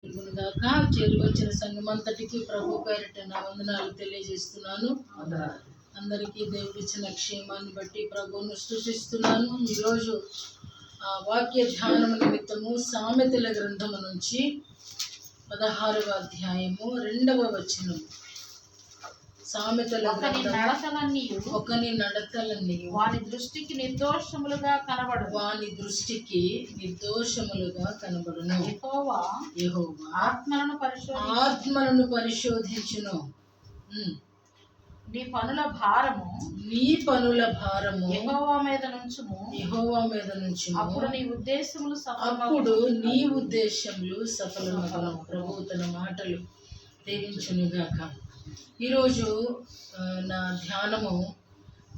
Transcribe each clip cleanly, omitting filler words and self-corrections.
గాక చేరి వచ్చిన సంఘమంతటికి ప్రభు పేరిట నా వందనాలు తెలియజేస్తున్నాను. అందరికీ దేవుడు ఇచ్చిన క్షేమాన్ని బట్టి ప్రభువును స్తుతిస్తున్నాను. ఈరోజు వాక్య ధ్యానం నిమిత్తము సామెతల గ్రంథము నుంచి 16వ అధ్యాయము 2వ వచనం. సామెతల ఒకని నడతలన్నీ వాని దృష్టికి నిర్దోషములుగా కనబడును. యెహోవా ఆత్మలను పరిశోధించును. నీ పనుల భారము యెహోవా మీద నుంచుము. అప్పుడు నీ ఉద్దేశములు సఫలమగును. ప్రభు తన మాటలు దీవించునుగాక. ఈరోజు నా ధ్యానము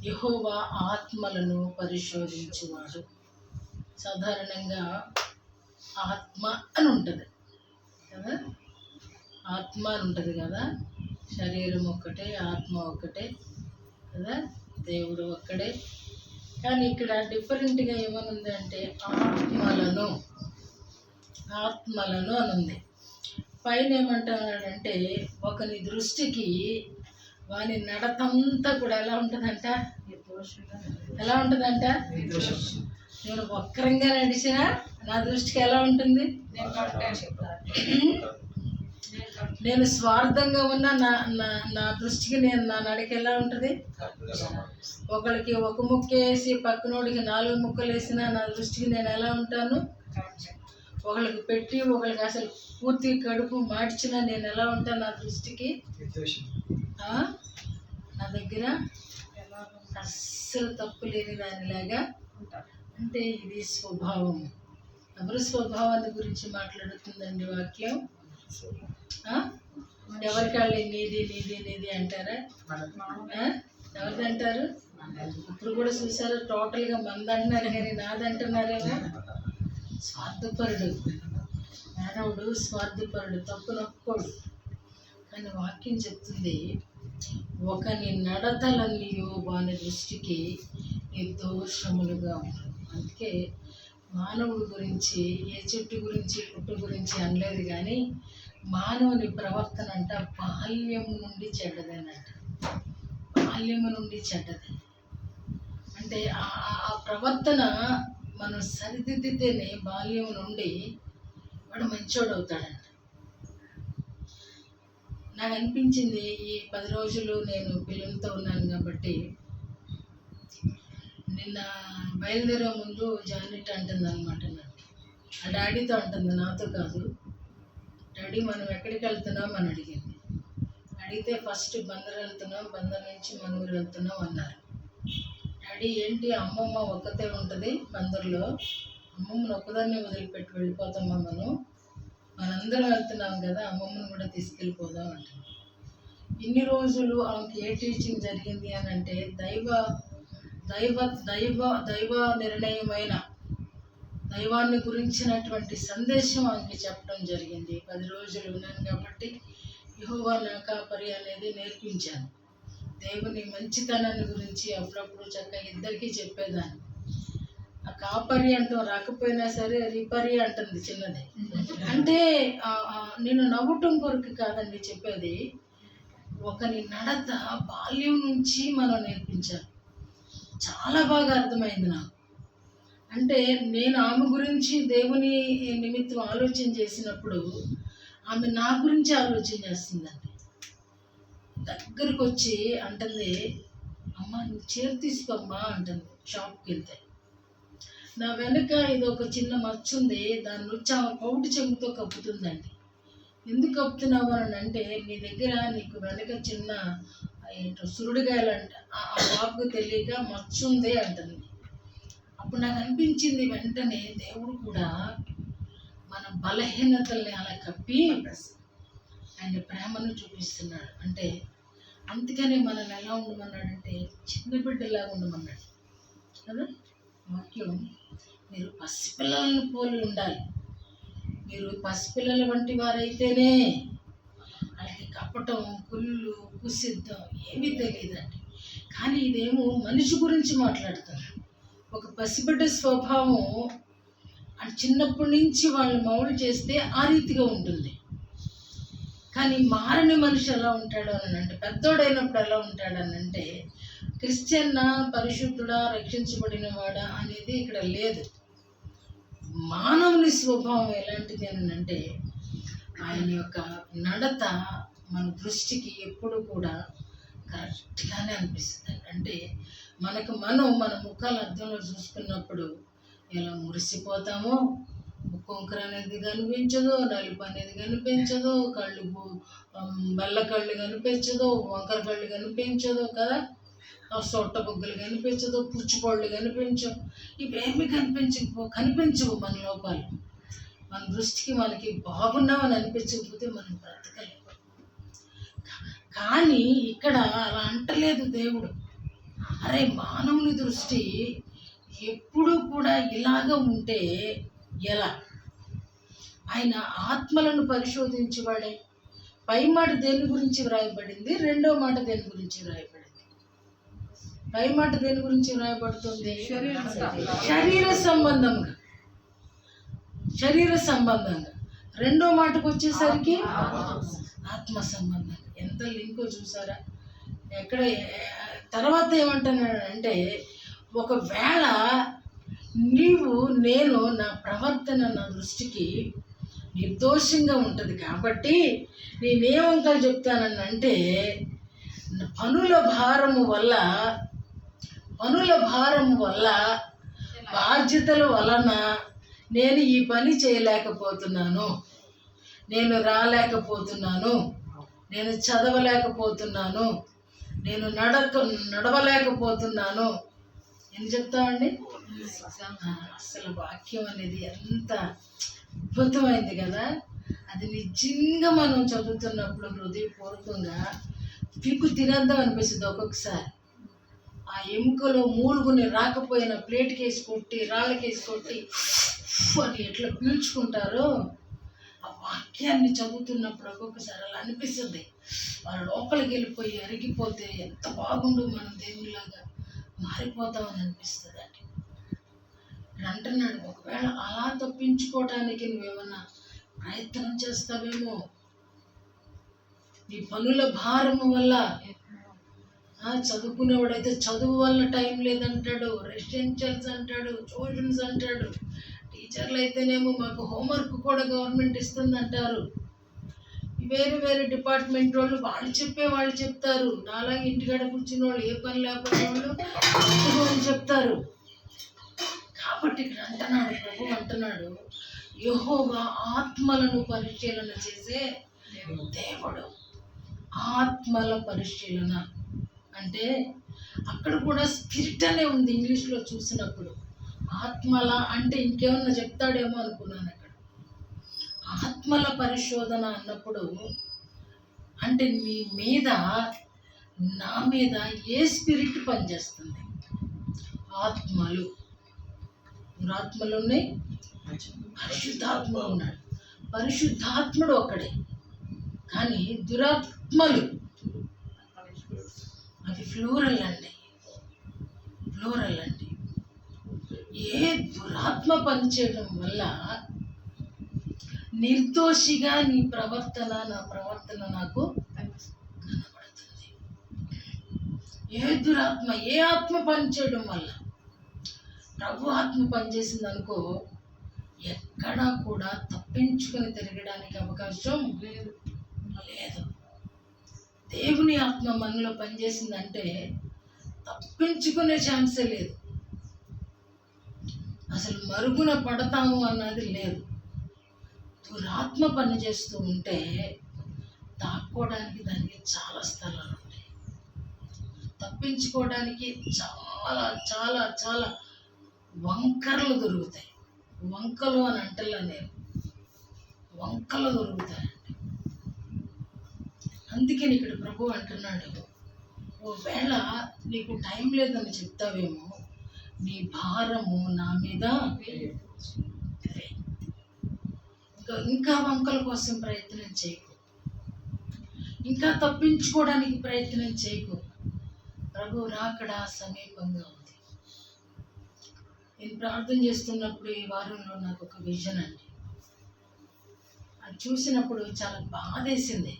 యెహోవా ఆత్మలను పరిశోధించువాడు. సాధారణంగా ఆత్మ అని ఉంటుంది కదా, ఆత్మ అని ఉంటుంది కదా. శరీరం ఒక్కటే, ఆత్మ ఒక్కటే కదా, దేవుడు ఒక్కడే. కానీ ఇక్కడ డిఫరెంట్గా ఏమనుంది అంటే ఆత్మలను అని ఉంది. పైన ఏమంటున్నాడంటే ఒకని దృష్టికి వాని నడతంతా కూడా ఎలా ఉంటుందంట, నేను వక్రంగా నడిచినా నా దృష్టికి ఎలా ఉంటుంది, నేను స్వార్థంగా ఉన్న నా దృష్టికి నా నడక ఎలా ఉంటుంది. ఒకరికి ఒక ముక్క వేసి పక్కనోడికి 4 ముక్కలు వేసినా నా దృష్టికి నేను ఎలా ఉంటాను. ఒకళ్ళకి పెట్టి ఒకళ్ళకి అసలు పూర్తి కడుపు మార్చినా నేను ఎలా ఉంటాను నా దృష్టికి. నా దగ్గర అస్సలు తప్పు లేని దానిలాగా అంటే ఇది స్వభావం. ఎవరి స్వభావాన్ని గురించి మాట్లాడుతుందండి వాక్యం. ఎవరికాళ్ళు నీది అంటారా? ఎవరిది అంటారు? ఇప్పుడు కూడా చూసారా, టోటల్గా మంది అంటున్నారు కానీ నాదంటున్నారేమో. స్వార్థపరుడు మానవుడు, స్వార్థపరుడు, తప్పు నొక్కోడు. కానీ వాక్యం చెప్తుంది ఒకని నడతలన్నీ వాని దృష్టికి నిర్దోషములుగా ఉంటాయి. అందుకే మానవుడి గురించి ఏ చెట్టు గురించి పుట్టు గురించి అనలేదు, కానీ మానవుని ప్రవర్తన అంట బాల్యం నుండి చెడ్డదేనంట. బాల్యము నుండి చెడ్డది అంటే ఆ ప్రవర్తన మనం సరిదిద్దితేనే బాల్యం నుండి వాడు మంచోడు అవుతాడంట. నాకు అనిపించింది ఈ 10 రోజులు నేను పిల్లలతో ఉన్నాను కాబట్టి, నిన్న బయలుదేరే ముందు జానెట్ అంటుంది అనమాట, ఆ డాడీతో అంటుంది, నాతో కాదు. డాడీ మనం ఎక్కడికి వెళ్తున్నాం అని అడిగింది. అడిగితే ఫస్ట్ బందర్ వెళ్తున్నాం, బందర్ నుంచి మనూరు వెళ్తున్నాం అన్నారు. డాడీ ఏంటి, అమ్మమ్మ ఒక్కతే ఉంటుంది బందర్లో, అమ్మమ్మను ఒక్కదాన్ని వదిలిపెట్టి వెళ్ళిపోతామా, మనందరం వెళ్తున్నాం కదా, అమ్మమ్మను కూడా తీసుకెళ్ళిపోదాం అంటాం. ఇన్ని రోజులు ఆమెకి ఏ టీచింగ్ జరిగింది అని అంటే దైవ దైవ దైవ దైవ నిర్ణయమైన దైవాన్ని గురించినటువంటి సందేశం ఆమెకి చెప్పడం జరిగింది. 10 రోజులు ఉన్నాను కాబట్టి యెహోవా నా కాపరి అనేది నేర్పించాను. దేవుని మంచితనాన్ని గురించి అప్పుడప్పుడు చక్కగా ఇద్దరికీ చెప్పేదాన్ని. ఆ కాపరి అంటూ రాకపోయినా సరే రిపరి అంటుంది చిన్నది. అంటే నేను నవ్వటం కొరకు కాదండి చెప్పేది, ఒకని నడత బాల్యం నుంచి మనం నేర్పించాలి. చాలా బాగా అర్థమైంది నాకు. అంటే నేను ఆమె గురించి దేవుని నిమిత్తం ఆలోచన చేసినప్పుడు ఆమె నా గురించి ఆలోచన చేస్తుందండి. దగ్గరికి వచ్చి అంటుంది, అమ్మ నువ్వు చీర తీసుకోమ్మా అంటుంది. షాప్కి వెళ్తే నా వెనక ఇది ఒక చిన్న మచ్చ ఉంది, దాని నుంచి ఆమె పౌటి చెంగుతో కప్పుతుందండి. ఎందుకు కప్పుతున్నావు అని అంటే, నీ దగ్గర నీకు వెనక చిన్న సురుడుగాయలంట, ఆ బాబుకు తెలియక మచ్చ ఉంది అంటుంది. అప్పుడు నాకు అనిపించింది వెంటనే దేవుడు కూడా మన బలహీనతల్ని అలా కప్పి ఆయన ప్రేమను చూపిస్తున్నాడు. అంటే అందుకని మనల్ని ఎలా ఉండమన్నాడంటే చిన్న బిడ్డలాగా ఉండమన్నాడు కదా వాక్యం. మీరు పసిపిల్లలను పోలి ఉండాలి. మీరు పసిపిల్లల వంటి వారైతేనే వాళ్ళకి కప్పటం, కుళ్ళు, కుసిద్ధం ఏమీ తెలియదండి. కానీ ఇదేమో మనిషి గురించి మాట్లాడుతున్నాడు. ఒక పసిబిడ్డ స్వభావం చిన్నప్పటి నుంచి వాళ్ళు మౌలు చేస్తే ఆ రీతిగా ఉంటుంది. కానీ మారని మనిషి ఎలా ఉంటాడు అని అంటే, పెద్దోడైనప్పుడు ఎలా ఉంటాడు అని అంటే, క్రిస్టియన్నా, పరిశుద్ధుడా, రక్షించబడిన వాడా అనేది ఇక్కడ లేదు. మానవుని స్వభావం ఎలాంటిది అని అంటే, ఆయన యొక్క నడత మన దృష్టికి ఎప్పుడు కూడా కరెక్ట్గానే అనిపిస్తుంది. అంటే మనం మన ముఖాలు అద్దంలో చూసుకున్నప్పుడు ఎలా మురిసిపోతామో, కొంకర అనేది కనిపించదు, నలుపు అనేది కనిపించదు, బెల్ల కళ్ళు కనిపించదు, వంకర కళ్ళు కనిపించదు కదా, సొట్ట బుగ్గలు కనిపించదు, పుచ్చిపళ్ళు కనిపించవు. ఇవేమి కనిపించవు మన లోపాలు. మన దృష్టికి మనకి బాగున్నామని అనిపించకపోతే మనం బ్రతకలేము. కానీ ఇక్కడ అలా అంటలేదు దేవుడు. అరే, మానవుని దృష్టి ఎప్పుడు కూడా ఇలాగ ఉంటే ఎలా? ఆయన ఆత్మలను పరిశోధించేవాడే. పై మాట దేని గురించి వ్రాయబడింది, రెండో మాట దేని గురించి వ్రాయబడింది? పై మాట దేని గురించి వ్రాయబడుతుంది? శరీర సంబంధంగా. రెండో మాటకు వచ్చేసరికి ఆత్మ సంబంధంగా. ఎంత లింకో చూసారా? ఎక్కడ తర్వాత ఏమంటున్నాడంటే, ఒకవేళ నేను నా ప్రవర్తన నా దృష్టికి నిర్దోషంగా ఉంటుంది కాబట్టి నేనేమంకలు చెప్తానంటే, పనుల భారము వల్ల బాధ్యతల వలన నేను ఈ పని చేయలేకపోతున్నాను, నేను రాలేకపోతున్నాను, నేను చదవలేకపోతున్నాను, నేను నడవలేకపోతున్నాను. ఏం చెప్తామండి? అసలు వాక్యం అనేది ఎంత అద్భుతమైంది కదా. అది నిజంగా మనం చదువుతున్నప్పుడు హృదయపూర్వకంగా పీకు తినేద్దాం అనిపిస్తుంది. ఒక్కొక్కసారి ఆ ఎముకలో మూలుగుని రాకపోయిన ప్లేట్కి వేసి కొట్టి, రాళ్ళకేసి కొట్టి అని ఎట్లా పీల్చుకుంటారో, ఆ వాక్యాన్ని చదువుతున్నప్పుడు ఒక్కొక్కసారి అలా అనిపిస్తుంది. వాళ్ళ లోపలికి వెళ్ళిపోయి అరిగిపోతే ఎంత బాగుండు, మనం దేవుళ్ళలాగా మారిపోతామని అనిపిస్తుంది అండి. అంటున్నాడు, ఒకవేళ అలా తప్పించుకోవడానికి నువ్వేమన్నా ప్రయత్నం చేస్తావేమో, నీ పనుల భారము వల్ల. చదువుకునేవాడైతే చదువు వల్ల టైం లేదంటాడు, రెసిడెన్షియల్స్ అంటాడు, ట్యూషన్స్ అంటాడు. టీచర్లు అయితేనేమో మాకు హోంవర్క్ కూడా గవర్నమెంట్ ఇస్తుంది అంటారు. వేరే వేరే డిపార్ట్మెంట్ వాళ్ళు చెప్తారు. నాలాగా ఇంటికాడ కూర్చున్న వాళ్ళు, ఏ పని లేకపోతే వాళ్ళు అని చెప్తారు. కాబట్టి ఇక్కడ ప్రభు అంటున్నాడు, యెహోవా ఆత్మలను పరిశీలన చేసే దేవుడు. ఆత్మల పరిశీలన అంటే అక్కడ కూడా స్పిరిట్ అనే ఉంది. ఇంగ్లీష్లో చూసినప్పుడు ఆత్మల అంటే ఇంకేమన్నా చెప్తాడేమో అనుకున్నాను. అక్కడ ఆత్మల పరిశోధన అన్నప్పుడు అంటే మీ మీద, నా మీద ఏ స్పిరిట్ పనిచేస్తుంది? ఆత్మలు ఉన్నాయి, పరిశుద్ధాత్ముడు ఉన్నాడు. పరిశుద్ధాత్ముడు ఒక్కడే, కానీ దురాత్మలు అది ఫ్లూరల్ అండి. ఏ దురాత్మ పనిచేయడం వల్ల నిర్దోషిగా నీ ప్రవర్తన, నా ప్రవర్తన నాకు కనబడుతుంది. ఏ దురాత్మ, ఏ ఆత్మ పనిచేయడం వల్ల? ప్రభు ఆత్మ పనిచేసింది అనుకో, ఎక్కడా కూడా తప్పించుకొని తిరగడానికి అవకాశం లేదు. దేవుని ఆత్మ మనలో పనిచేసిందంటే తప్పించుకునే ఛాన్సే లేదు. అసలు మరుగున పడతాము అన్నది లేదు. దురాత్మ పనిచేస్తూ ఉంటే దాక్కోవడానికి దానికి చాలా స్థలాలు ఉంటాయి. తప్పించుకోవడానికి చాలా చాలా చాలా వంకరలు దొరుకుతాయి. వంకలు అని అంటలే నేను, వంకలు దొరుకుతాయండి. అందుకని ఇక్కడ ప్రభు అంటున్నాడు, ఒకవేళ నీకు టైం లేదని చెప్తావేమో, నీ భారము నా మీద ఇంకా వంకల కోసం ప్రయత్నం చేయకు, ఇంకా తప్పించుకోవడానికి ప్రయత్నం చేయకు. ప్రభు రాకడ సమీపంగా ఉంది. నేను ప్రార్థన చేస్తున్నప్పుడు ఈ వారంలో నాకు ఒక విజన్ అండి. అది చూసినప్పుడు చాలా బాధేసింది.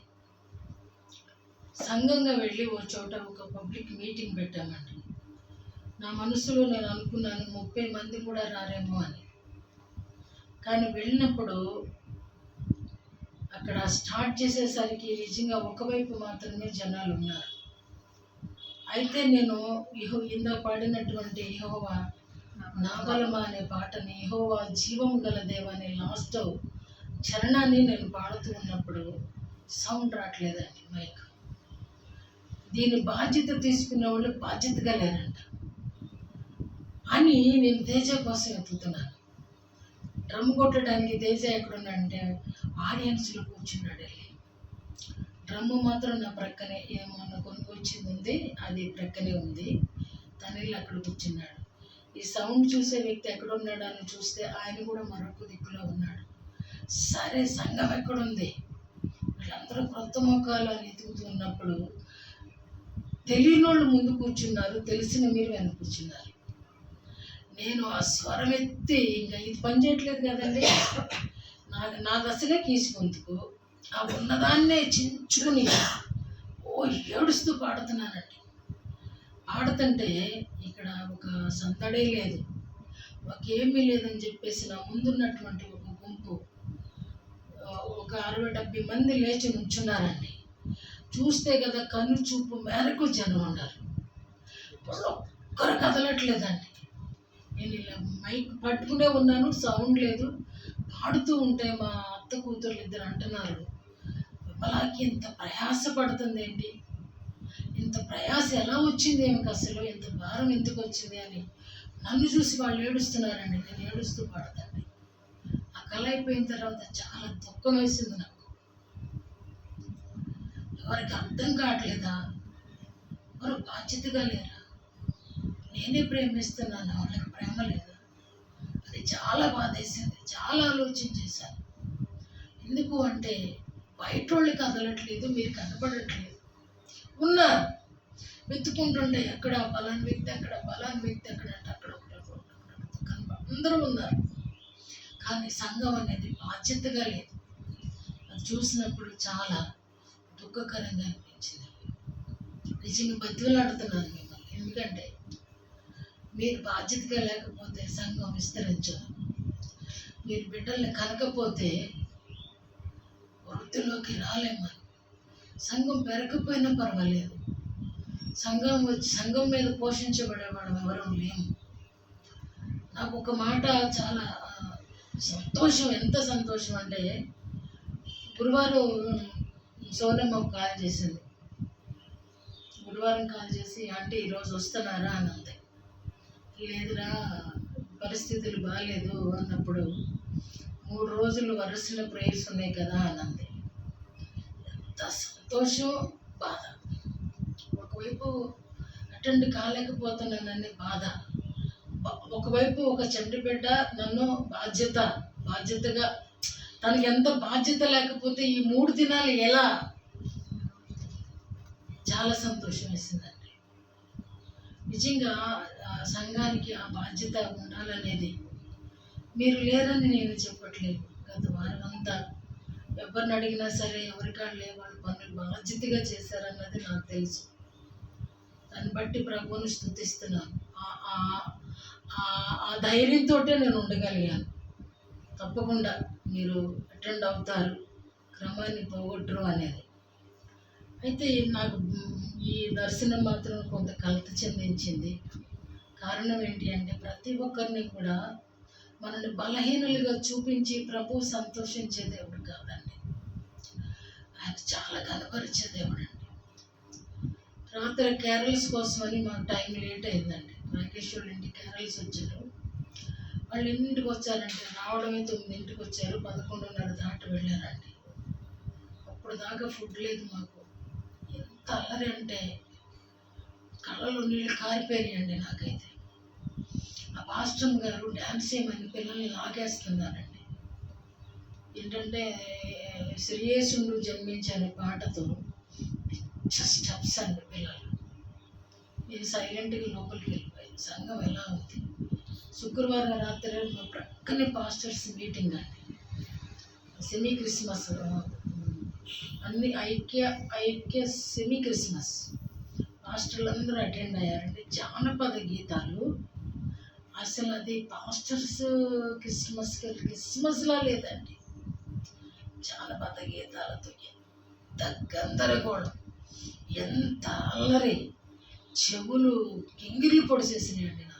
సంఘంగా వెళ్ళి ఓ చోట ఒక పబ్లిక్ మీటింగ్ పెట్టామండి. నా మనసులో నేను అనుకున్నాను 30 మంది కూడా రారేమో అని. కానీ వెళ్ళినప్పుడు అక్కడ స్టార్ట్ చేసేసరికి నిజంగా ఒకవైపు మాత్రమే జనాలు ఉన్నారు. అయితే నేను ఇందాక పాడినటువంటి యెహోవా నా బలమా అనే పాటని, యెహోవా జీవము గల దేవా అనే లాస్ట్ చరణాన్ని నేను పాడుతూ ఉన్నప్పుడు సౌండ్ రావట్లేదండి మైక్. దీని బాధ్యత తీసుకునే వాళ్ళు బాధ్యతగా లేరంట అని నేను తేజ కోసం ఎత్తుతున్నాను. డ్రమ్ కొట్టడానికి తేజ ఎక్కడున్నాడంటే ఆడియన్స్లో కూర్చున్నాడు వెళ్ళి. డ్రమ్ము మాత్రం నా ప్రక్కనే ఏమన్నా కొనుక్కొచ్చింది ఉంది, అది ప్రక్కనే ఉంది. తను వెళ్ళి అక్కడ కూర్చున్నాడు. ఈ సౌండ్ చూసే వ్యక్తి ఎక్కడున్నాడు అని చూస్తే ఆయన కూడా మరొక దిక్కులో ఉన్నాడు. సరే సంఘం ఎక్కడుంది, వీళ్ళందరూ క్రొత్త మొక్కలు అని ఎదుగుతున్నప్పుడు తెలియని వాళ్ళు ముందు కూర్చున్నారు, తెలిసిన మీరు వెనక కూర్చున్నారు. నేను ఆ స్వరం ఎత్తి ఇంకా ఇది పని చేయట్లేదు కదండి, నాది అసలే కీసు గొంతుకు, ఆ ఉన్నదాన్నే చించుకుని ఏడుస్తూ పాడుతున్నానండి. పాడుతుంటే ఇక్కడ ఒక సందడే లేదు, ఒకేమీ లేదని చెప్పేసి నా ముందున్నటువంటి ఒక గుంపు ఒక 60-70 మంది లేచి నుంచున్నారండి. చూస్తే కదా కన్ను చూపు మేరకు జనం ఉన్నారు. వాళ్ళు ఒక్కరు కదలట్లేదండి. నేను ఇలా మైక్ పట్టుకునే ఉన్నాను, సౌండ్ లేదు. పాడుతూ ఉంటే మా అత్త కూతుర్లు ఇద్దరు అంటున్నారు, విమలాకి ఇంత ప్రయాస పడుతుంది ఏంటి, ఇంత ప్రయాస ఎలా వచ్చింది ఏమిటి, అసలు ఇంత భారం ఎందుకు వచ్చింది అని నన్ను చూసి వాళ్ళు ఏడుస్తున్నారండి. నేను ఏడుస్తూ పాడతాండి. ఆ కళ అయిపోయిన తర్వాత చాలా దుఃఖం వేసింది నాకు. ఎవరికి అర్థం కావట్లేదా, ఎవరు బాధ్యతగా లేరా, నేనే ప్రేమిస్తున్నాను వాళ్ళకి ప్రేమ లేదా, అది చాలా బాధేసింది. చాలా ఆలోచన చేశాను. ఎందుకు అంటే బయట వాళ్ళు కదలట్లేదు, మీరు కనపడట్లేదు. ఉన్నారు వెతుక్కుంటుంటే ఎక్కడ బలాన్ వ్యక్తి, అక్కడ బలాన్ వ్యక్తి, అక్కడ అంటే అక్కడ అందరూ ఉన్నారు. కానీ సంఘం అనేది బాధ్యతగా లేదు. అది చూసినప్పుడు చాలా దుఃఖకరంగా అనిపించింది. నిజంగా బతిలాడుతున్నాను మిమ్మల్ని. ఎందుకంటే మీరు బాధ్యతగా లేకపోతే సంఘం విస్తరించదు. మీరు బిడ్డల్ని కనకపోతే వృద్ధిలోకి రాలేమని. సంఘం పెరగకపోయినా పర్వాలేదు, సంఘం మీద పోషించబడేవాడు ఎవరూ లేము. నాకు ఒక మాట చాలా సంతోషం, ఎంత సంతోషం అంటే గురువారం సోనమ్మ కాల్ చేసింది. గురువారం కాల్ చేసి ఆంటీ ఈరోజు వస్తున్నారా అని అంది. లేదురా పరిస్థితులు బాగాలేదు అన్నప్పుడు 3 రోజులు వరుసలో ప్రేయర్స్ ఉన్నాయి కదా అని అంది. ఎంత సంతోషం, బాధ. ఒకవైపు అటెండ్ కాలేకపోతున్నానని బాధ, ఒకవైపు ఒక చంటి బిడ్డ నన్ను బాధ్యతగా తనకి ఎంత బాధ్యత లేకపోతే ఈ 3 దినాలు ఎలా, చాలా సంతోషం వేసిందండి. నిజంగా సంఘానికి ఆ బాధ్యత ఉండాలనేది, మీరు లేరని నేను చెప్పట్లేదు. గత వారం అంతా ఎవరిని అడిగినా సరే ఎవరికాళ్ళే వాళ్ళు పనులు బాధ్యతగా చేశారన్నది నాకు తెలుసు. దాన్ని బట్టి ప్రభువుని స్తుతిస్తున్నాను. ఆ ధైర్యంతో నేను ఉండగలిగాను. తప్పకుండా మీరు అటెండ్ అవుతారు, క్రమాన్ని పోగొట్టరు అనేది. అయితే నాకు ఈ దర్శనం మాత్రం కొంత కలత చెందించింది. కారణం ఏంటి అంటే ప్రతి ఒక్కరిని కూడా మనల్ని బలహీనులుగా చూపించి ప్రభు సంతోషించే దేవుడు కాదండి. ఆయన చాలా కనపరిచే దేవుడు అండి. రాత్రి క్యారల్స్ కోసమని మాకు టైం లేట్ అయిందండి. రాకేశ్వరుడు ఇంటికి క్యారల్స్ వచ్చారు. వాళ్ళు ఎన్నింటికి వచ్చారంటే రావడమే 9ంటికి వచ్చారు, 11:30 దాటి వెళ్ళారండి. అప్పుడు దాకా ఫుడ్ లేదు మాకు. ఎంత అల్లరి అంటే కళ్ళలో నీళ్ళు కారిపోయాయండి నాకైతే. ఆ పాస్టర్ గారు డ్యాన్స్ చేయమని పిల్లల్ని లాగేస్తున్నారండి. ఏంటంటే శ్రీయేసుడు జన్మించనే పాటతో స్టెప్స్ అండి పిల్లలు. నేను సైలెంట్గా లోపలికి వెళ్ళిపోయాను. సంఘం ఎలా ఉంది, శుక్రవారం రాత్రి మా ప్రక్కనే పాస్టర్స్ మీటింగ్ అండి, సెమీ క్రిస్మస్, అన్ని ఐక్య సెమీ క్రిస్మస్ పాస్టర్లు అందరూ అటెండ్ అయ్యారండి. జానపద గీతాలు అసలు అది పాస్టర్స్ క్రిస్మస్లా లేదండి. జానపద గీతాలతో ఎంత గందరగోళం, ఎంత అల్లరి, చెవులు గింగిర్లు పొడిసేసినాయండి నాకు.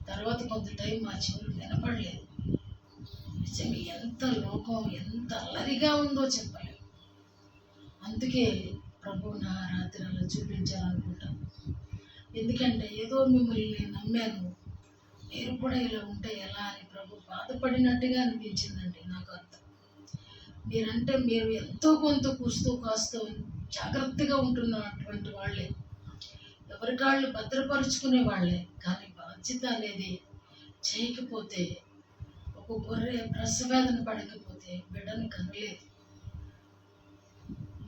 తర్వాత కొంత టైం మా చెవులు వినపడలేదు. నిజంగా ఎంత లోకం ఎంత అల్లరిగా ఉందో చెప్పలేము. అందుకే ప్రభు నా రాత్రి అలా చూపించాలనుకుంటాను. ఎందుకంటే ఏదో మిమ్మల్ని నేను నమ్మాను, మీరు కూడా ఇలా ఉంటే ఎలా అని ప్రభు బాధపడినట్టుగా అనిపించిందండి నాకు. అర్థం మీరంటే మీరు ఎంతో కొంత కూస్తూ కాస్తూ జాగ్రత్తగా ఉంటున్నటువంటి వాళ్ళే, ఎవరికాళ్ళు భద్రపరుచుకునే వాళ్ళే. కానీ బాధ్యత అనేది చేయకపోతే, ఒక గొర్రె ప్రసవేదన పడకపోతే బిడ్డను కనలేదు.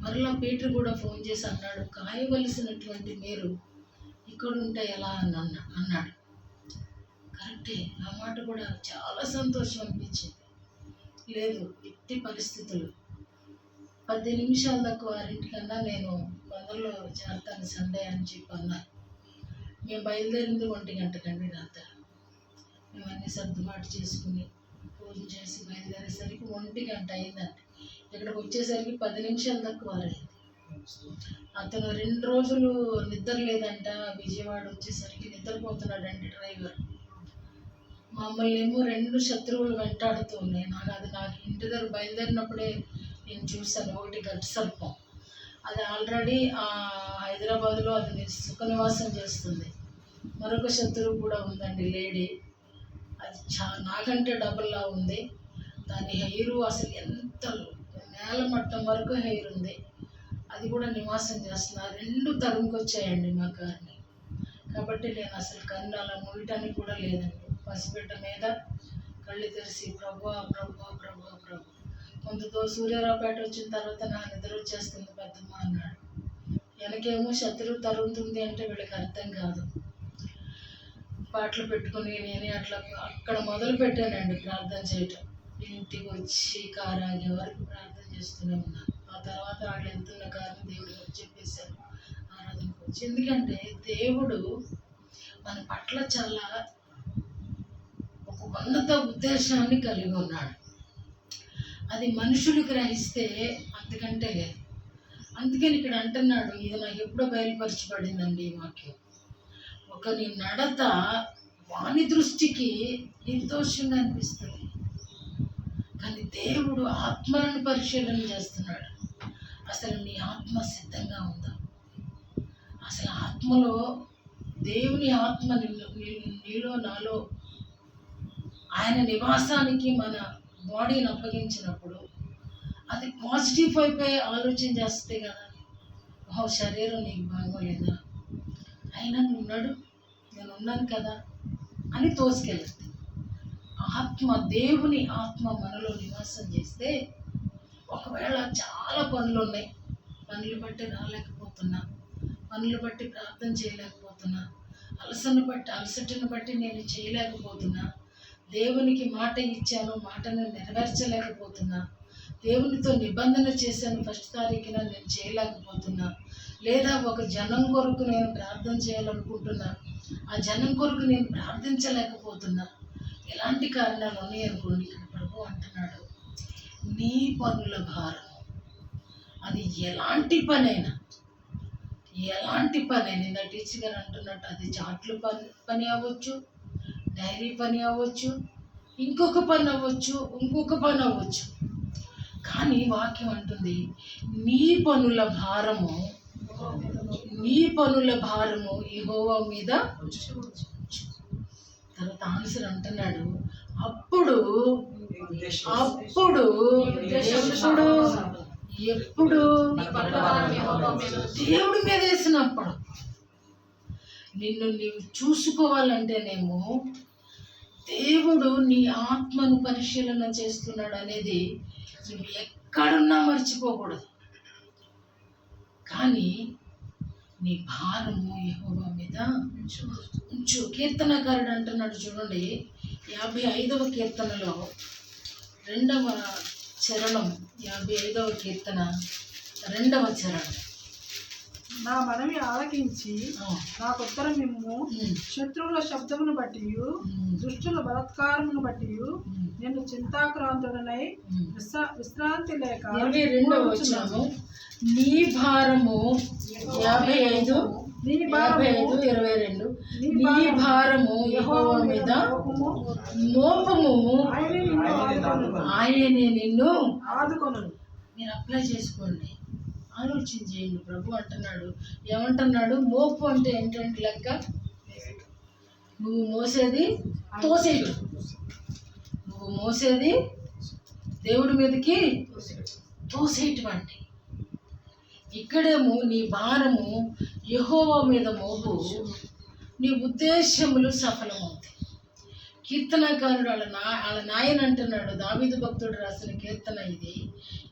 మరలా పీటర్ కూడా ఫోన్ చేసి అన్నాడు, కాయవలసినటువంటి మీరు ఇక్కడ ఉంటే ఎలా అన్నాడు. కరెక్టే, ఆ మాట కూడా చాలా సంతోషం అనిపించింది. లేదు, ఎట్టి పరిస్థితులు 10 నిమిషాల దాకా వారింటికన్నా నేను తొందరలో చేరతాను సండే అని చెప్పి అన్నారు. మేము బయలుదేరింది 1 గంటకండి రాత్రి. మేము అన్ని సర్దుబాటు చేసుకుని పూజ చేసి బయలుదేరేసరికి 1 గంట అయిందండి. ఇక్కడికి వచ్చేసరికి 10 నిమిషాల దాకా వారైంది. అతను 2 రోజులు నిద్ర లేదంట. విజయవాడ వచ్చేసరికి నిద్రపోతున్నాడండి డ్రైవర్. మమ్మల్ని ఏమో 2 శత్రువులు వెంటాడుతూ ఉన్నాయి. నాకు ఇంటి దగ్గర బయలుదేరినప్పుడే నేను చూశాను. ఒకటి గట్టి సర్పం, అది ఆల్రెడీ హైదరాబాద్లో అది సుఖ నివాసం చేస్తుంది. మరొక శత్రువు కూడా ఉందండి, లేడీ. అది నాకంటే డబుల్లా ఉంది. దాని హెయిర్ అసలు ఎంత నేల మట్టం వరకు హెయిర్ ఉంది. అది కూడా నివాసం చేస్తున్నారు. 2 తరుముకొచ్చాయండి మా కార్ని. కాబట్టి నేను అసలు కన్ను అలా మూయటానికి కూడా లేదండి. పసిబిడ్డ మీద కళ్ళు తెరిచి ప్రభు ప్రభు ప్రభు ప్రభు. కొంతతో సూర్యారావుపేట వచ్చిన తర్వాత నా నిద్ర వచ్చేస్తుంది పెద్దమ్మ అన్నాడు. వెనకేమో శత్రువు తరుగుతుంది అంటే వీళ్ళకి అర్థం కాదు. పాటలు పెట్టుకుని నేనే అక్కడ మొదలు పెట్టానండి ప్రార్థన చేయటం. ఇంటికి వచ్చి కారు ఆగే వరకు ప్రార్థన చేస్తూనే ఉన్నాను. ఆ తర్వాత వాళ్ళు వెళ్తున్న కారణం దేవుడు చెప్పేశారు ఆరాధనకు వచ్చి. ఎందుకంటే దేవుడు మన పట్ల చాలా ఒక ఉన్నత ఉద్దేశాన్ని కలిగి ఉన్నాడు. అది మనుషులు గ్రహిస్తే అంతకంటే లేదు. అందుకని ఇక్కడ అంటున్నాడు, ఇది నాకు ఎప్పుడో బయలుపరచబడిందండి ఈ వాక్యం. ఒకని నడత వాని దృష్టికి నిర్దోషంగా అనిపిస్తుంది, కానీ దేవుడు ఆత్మలను పరిశీలన చేస్తున్నాడు. అసలు నీ ఆత్మ సిద్ధంగా ఉందా? అసలు ఆత్మలో దేవుని ఆత్మ నీలో నాలో ఆయన నివాసానికి మన బాడీని అప్పగించినప్పుడు అది పాజిటివ్ అయిపోయి ఆలోచన చేస్తే కదా, శరీరం నీకు బాగోలేదా, అయినా నువ్వు నేను ఉన్నాను కదా అని తోసుకెళ్తుంది. ఆత్మ, దేవుని ఆత్మ మనలో నివాసం చేస్తే, ఒకవేళ చాలా పనులు ఉన్నాయి, పనులు బట్టి రాలేకపోతున్నా, పనులు బట్టి ప్రార్థన చేయలేకపోతున్నా, అలసటను బట్టి నేను చేయలేకపోతున్నా, దేవునికి మాట ఇచ్చాను, మాటను నెరవేర్చలేకపోతున్నా, దేవునితో నిబంధన చేశాను 1 తారీఖున నేను చేయలేకపోతున్నా, లేదా ఒక జనం కొరకు నేను ప్రార్థన చేయాలనుకుంటున్నా, ఆ జనం కొరకు నేను ప్రార్థించలేకపోతున్నా, ఎలాంటి కారణాలు ఉన్నాయి అనుకోండి. ఇక్కడ ప్రభు అంటున్నాడు, నీ పనుల భారం, అది ఎలాంటి పనైనా ఇందా టీచర్ గారు అంటున్నట్టు, అది చాట్లు పని అవ్వచ్చు, డైరీ పని అవ్వచ్చు, ఇంకొక పని అవ్వచ్చు. కానీ వాక్యం అంటుంది, నీ పనుల భారము యెహోవా మీద. తర్వాత ఆన్సర్ అంటున్నాడు, ఎప్పుడు దేవుడి మీద వేసినప్పుడు. నిన్ను నీవు చూసుకోవాలంటేనేమో దేవుడు నీ ఆత్మను పరిశీలన చేస్తున్నాడు అనేది నువ్వు ఎక్కడున్నా మర్చిపోకూడదు. కానీ నీ భారము యెహోవా మీద ఉంచు. కీర్తనకారుడు అంటున్నాడు చూడండి, 55వ కీర్తనలో 2వ చరణం, 55వ కీర్తన 2వ చరణం. నా మనవి ఆలకించి నాకు ఉత్తరం ఇమ్ము. శత్రువుల శబ్దమును బట్టి దుష్టుల బలాత్కారమును బట్టి నేను చింతాక్రాంతుడనై విశ్రాంతి లేక. 22వ వచనము, నీ భారము 55 22 నీ భారము యెహోవా మీద మోపము, ఆయనే నిన్ను ఆదుకొను. మీరు అప్లై చేసుకోండి, ఆలోచన చేయండి. ప్రభు అంటున్నాడు, ఏమంటున్నాడు? మోపు అంటే ఏంటంటే లెక్క, నువ్వు మోసేది తోసేయటం. నువ్వు మోసేది దేవుడి మీదకి తోసేయటం అంటే. ఇక్కడేమో నీ భారము యెహోవా మీద మోపు, నీ ఉద్దేశములు సఫలమవుతాయి. కీర్తనకారుడు వాళ్ళ నాయన అంటున్నాడు, దావీదు భక్తుడు రాసిన కీర్తన ఇది.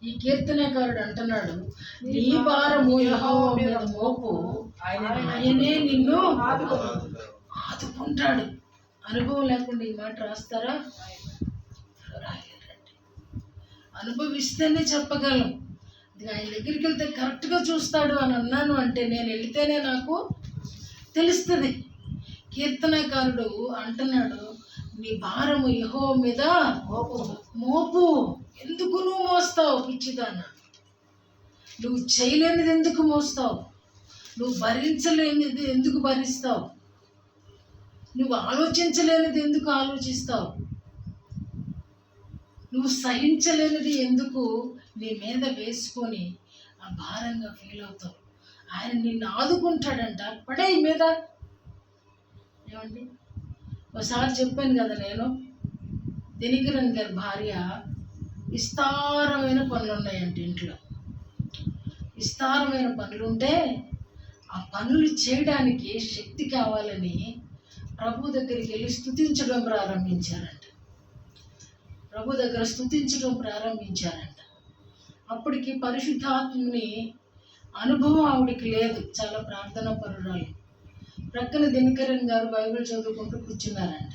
ఈ కీర్తనకారుడు అంటున్నాడు, నీ భారము యెహోవా మీద మోపు, ఆయనే నిన్ను ఆదుకుంటాడు. అనుభవం లేకుండా ఈ మాట రాస్తారా? రాయలేరండి. అనుభవిస్తేనే చెప్పగలం. ఆయన దగ్గరికి వెళ్తే కరెక్ట్గా చూస్తాడు అని అన్నాను అంటే, నేను వెళితేనే నాకు తెలుస్తుంది. కీర్తనకారుడు అంటున్నాడు, నీ భారము యెహోవా మీద మోపు. ఎందుకు నువ్వు మోస్తావు పిచ్చిదాన? నువ్వు చేయలేనిది ఎందుకు మోస్తావు? నువ్వు భరించలేనిది ఎందుకు భరిస్తావు? నువ్వు ఆలోచించలేనిది ఎందుకు ఆలోచిస్తావు? నువ్వు సహించలేనిది ఎందుకు నీ మీద వేసుకొని ఆ భారంగా ఫీల్ అవుతావు? ఆయన నిన్ను ఆదుకుంటాడంట. పడే మీద. ఏమండి, ఒకసారి చెప్పాను కదా నేను, దినకరన్ గారి భార్య విస్తారమైన పనులు ఉన్నాయంటే ఇంట్లో. విస్తారమైన పనులు ఉంటే ఆ పనులు చేయడానికి శక్తి కావాలని ప్రభు దగ్గరికి వెళ్ళి స్తుతించడం ప్రారంభించారంట. ప్రభు దగ్గర స్తుతించడం ప్రారంభించారంట. అప్పటికి పరిశుద్ధాత్మని అనుభవం ఆవిడికి లేదు, చాలా ప్రార్థనా పరురాలు. ప్రక్కన దినకరన్ గారు బైబిల్ చదువుకుంటూ కూర్చున్నారంట.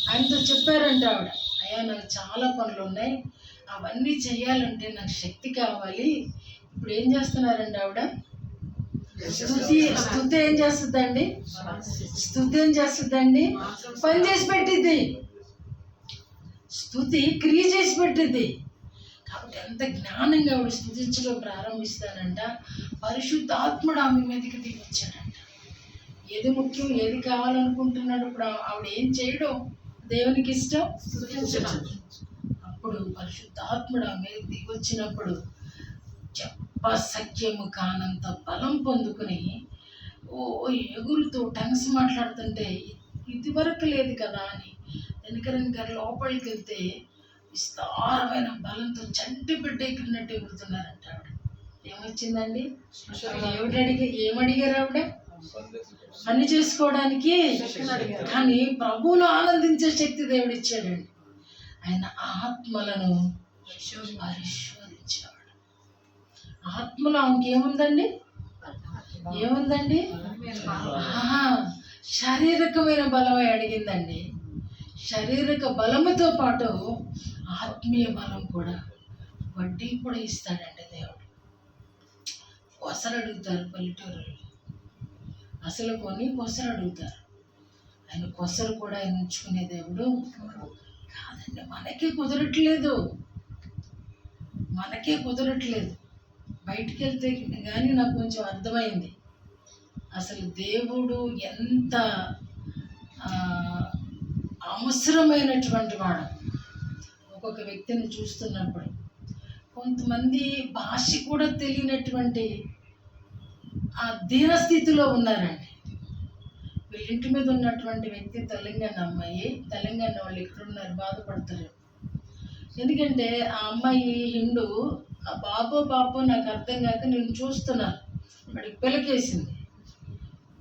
ఆయనతో చెప్పారంట ఆవిడ, అయ్యా నాకు చాలా పనులు ఉన్నాయి, అవన్నీ చేయాలంటే నాకు శక్తి కావాలి. ఇప్పుడు ఏం చేస్తున్నారండి ఆవిడ? స్తుతి ఏం చేస్తుందండి? స్తుతి ఏం చేస్తుందండి? పని చేసి పెట్టిద్ది. స్తుతి క్రియ చేసి పెట్టిద్ది. కాబట్టి ఎంత జ్ఞానంగా ఆవిడ స్తుతించడం ప్రారంభిస్తానంట. పరిశుద్ధాత్ముడు ఆమె మీదకి దిగొచ్చాడంట. ఏది ముఖ్యం, ఏది కావాలనుకుంటున్నాడు? ఇప్పుడు ఆవిడ ఏం చేయడం దేవునికి ఇష్టం? స్తుతించడం. అప్పుడు పరిశుద్ధాత్ముడు ఆమె దిగొచ్చినప్పుడు చెప్పసఖ్యము కానంత బలం పొందుకుని ఎగురుతూ టంగ్స్ మాట్లాడుతుంటే, ఇది వరకు లేదు కదా అని దినకరన్ గారు లోపలికి వెళ్తే విస్తారమైన బలంతో చంటి బిడ్డ ఎగిరినట్టు ఎగురుతున్నారంట. ఆవిడ ఏమొచ్చిందండి? ఏమడిగారు ఆవిడ? పని చేసుకోవడానికి. కానీ ప్రభువులో ఆనందించే శక్తి దేవుడు ఇచ్చాడండి. ఆయన ఆత్మలను పరిశోధించాడు. ఆత్మలో ఇంకేముందండి? ఏముందండి? శారీరకమైన బలమే అడిగిందండి. శారీరక బలముతో పాటు ఆత్మీయ బలం కూడా, వడ్డీ కూడా ఇస్తాడండి దేవుడు. కొసరు అడుగుతారు పల్లెటూరులో, అసలు కొని కొసరు అడుగుతారు. ఆయన కొసరు కూడా ఆయన ఉంచుకునే దేవుడు కాదండి. మనకే కుదరట్లేదు, మనకే కుదరట్లేదు. బయటికి వెళ్తే కానీ నాకు కొంచెం అర్థమైంది అసలు దేవుడు ఎంత అవసరమైనటువంటి వాడు. ఒక్కొక్క వ్యక్తిని చూస్తున్నప్పుడు కొంతమంది భాష కూడా తెలియనటువంటి ఆ దీనస్థితిలో ఉన్నారండి. వీళ్ళ ఇంటి మీద ఉన్నటువంటి వ్యక్తి తెలంగాణ అమ్మాయి. తెలంగాణ వాళ్ళు ఇక్కడ ఉన్నారు, బాధపడతారు. ఎందుకంటే ఆ అమ్మాయి హిందూ. ఆ బాబో నాకు అర్థం కాక నేను చూస్తున్నాను. వాడికి పిలకేసింది.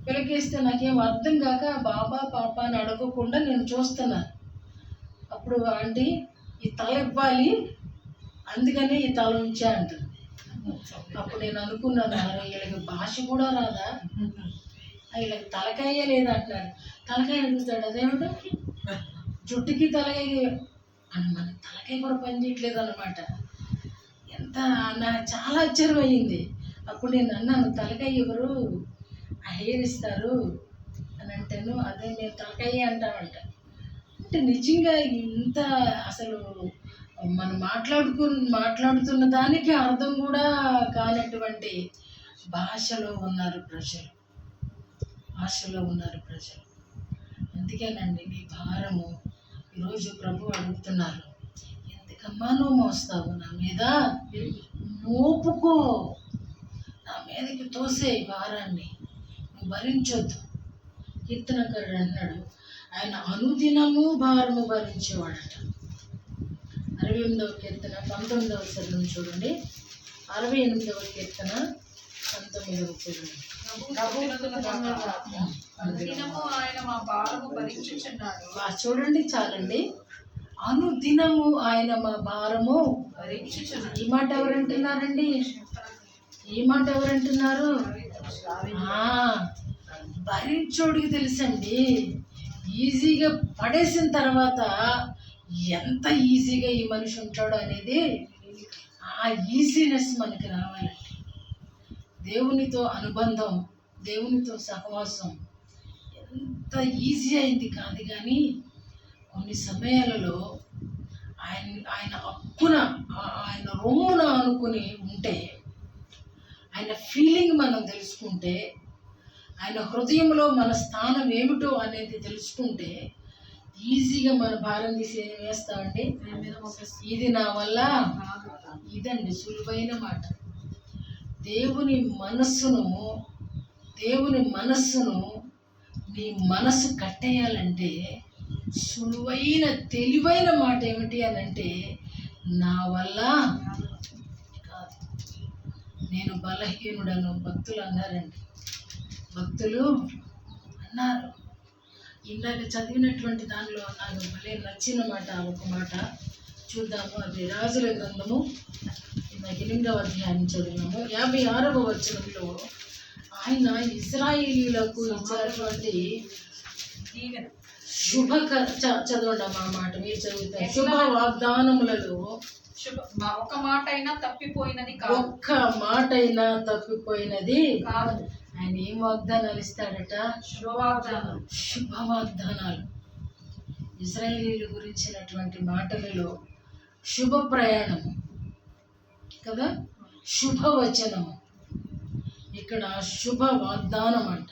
పిలకేస్తే నాకేం అర్థం కాక బాబా పాప అని అడగకుండా నేను చూస్తున్నాను. అప్పుడు ఆంటీ ఈ తల ఇవ్వాలి, అందుకని ఈ తల ఉంచా అంటుంది. అప్పుడు నేను అనుకున్నాను, అరే వీళ్ళకి భాష కూడా రాదా, వీళ్ళకి తలకాయ లేదంటారు. తలకాయ అడుగుతాడు, అదేమిటో జుట్టుకి తలకాయ అని, మనకి తలకాయ కూడా పనిచేయట్లేదు అనమాట. ఎంత నాకు చాలా ఆశ్చర్యం అయ్యింది. అప్పుడు నేను అన్నాను, తలకాయ ఎవరు ఆ హెయిర్ ఇస్తారు అని అంటాను, అదే నేను తలకాయ అంటామంట. అంటే నిజంగా ఇంత అసలు మనం మాట్లాడుతున్న దానికి అర్థం కూడా కానటువంటి భాషలో ఉన్నారు ప్రజలు. అందుకేనండి నీ భారము ఈరోజు ప్రభు అడుగుతున్నారు, ఎందుకమ్మా నువ్వు మోస్తావు నా మీద, మోపుకో, నా మీదకి తోసే భారాన్ని, నువ్వు భరించొద్దు. కీర్తనకారుడు అన్నాడు, ఆయన అనుదినము భారము భరించేవాడట. 68వ కీర్తన 19వ వచనం చూడండి. 68వ కీర్తన 19వ వచనం. అనుదినము ఆయన మా భారము భరించుచున్నాడు. చూడండి చాలండి, అనుదినము ఆయన మా భారము భరించుచున్నాడు. ఈ మాట ఎవరంటున్నారండి? ఈ మాట ఎవరంటున్నారు? భరించోడికి తెలుసండి. ఈజీగా పడేసిన తర్వాత ఎంత ఈజీగా ఈ మనిషి ఉంటాడో అనేది, ఆ ఈజీనెస్ మనకి రావాలండి. దేవునితో అనుబంధం, దేవునితో సహవాసం ఎంత ఈజీ అయింది కాదు, కానీ కొన్ని సమయాలలో ఆయన అక్కున, ఆయన రొమ్మున అనుకుని ఉంటే, ఆయన ఫీలింగ్ మనం తెలుసుకుంటే, ఆయన హృదయంలో మన స్థానం ఏమిటో అనేది తెలుసుకుంటే, ఈజీగా మన భారం తీసి ఏం వేస్తామండి, ఇది నా వల్ల, ఇదండి సులువైన మాట. దేవుని మనస్సును నీ మనసు కట్టేయాలంటే సులువైన తెలివైన మాట ఏమిటి అని అంటే, నా వల్ల కాదు, నేను బలహీనుడను. భక్తులు అన్నారు. ఇందాక చదివినటువంటి దానిలో నాకు భలే నచ్చిన మాట, ఒక మాట చూద్దాము. అది రాజుల గ్రంథము 8వ అధ్యాయం చదివాము. 56వ వచనంలో ఆయన ఇశ్రాయేలీయులకు ఇచ్చినటువంటి చదవండి ఆ మాట, మీరు చదువుతారు. శుభ వాగ్దానములలో ఒక్క మాట అయినా తప్పిపోయినది కాదు. ఆయన ఏం వాగ్దానాలు ఇస్తాడట? శుభవాగ్దానాలు. ఇశ్రాయేలీయుల గురించినటువంటి మాటలలో శుభ ప్రయాణము కదా, శుభవచనము, ఇక్కడ శుభ వాగ్దానం అంట.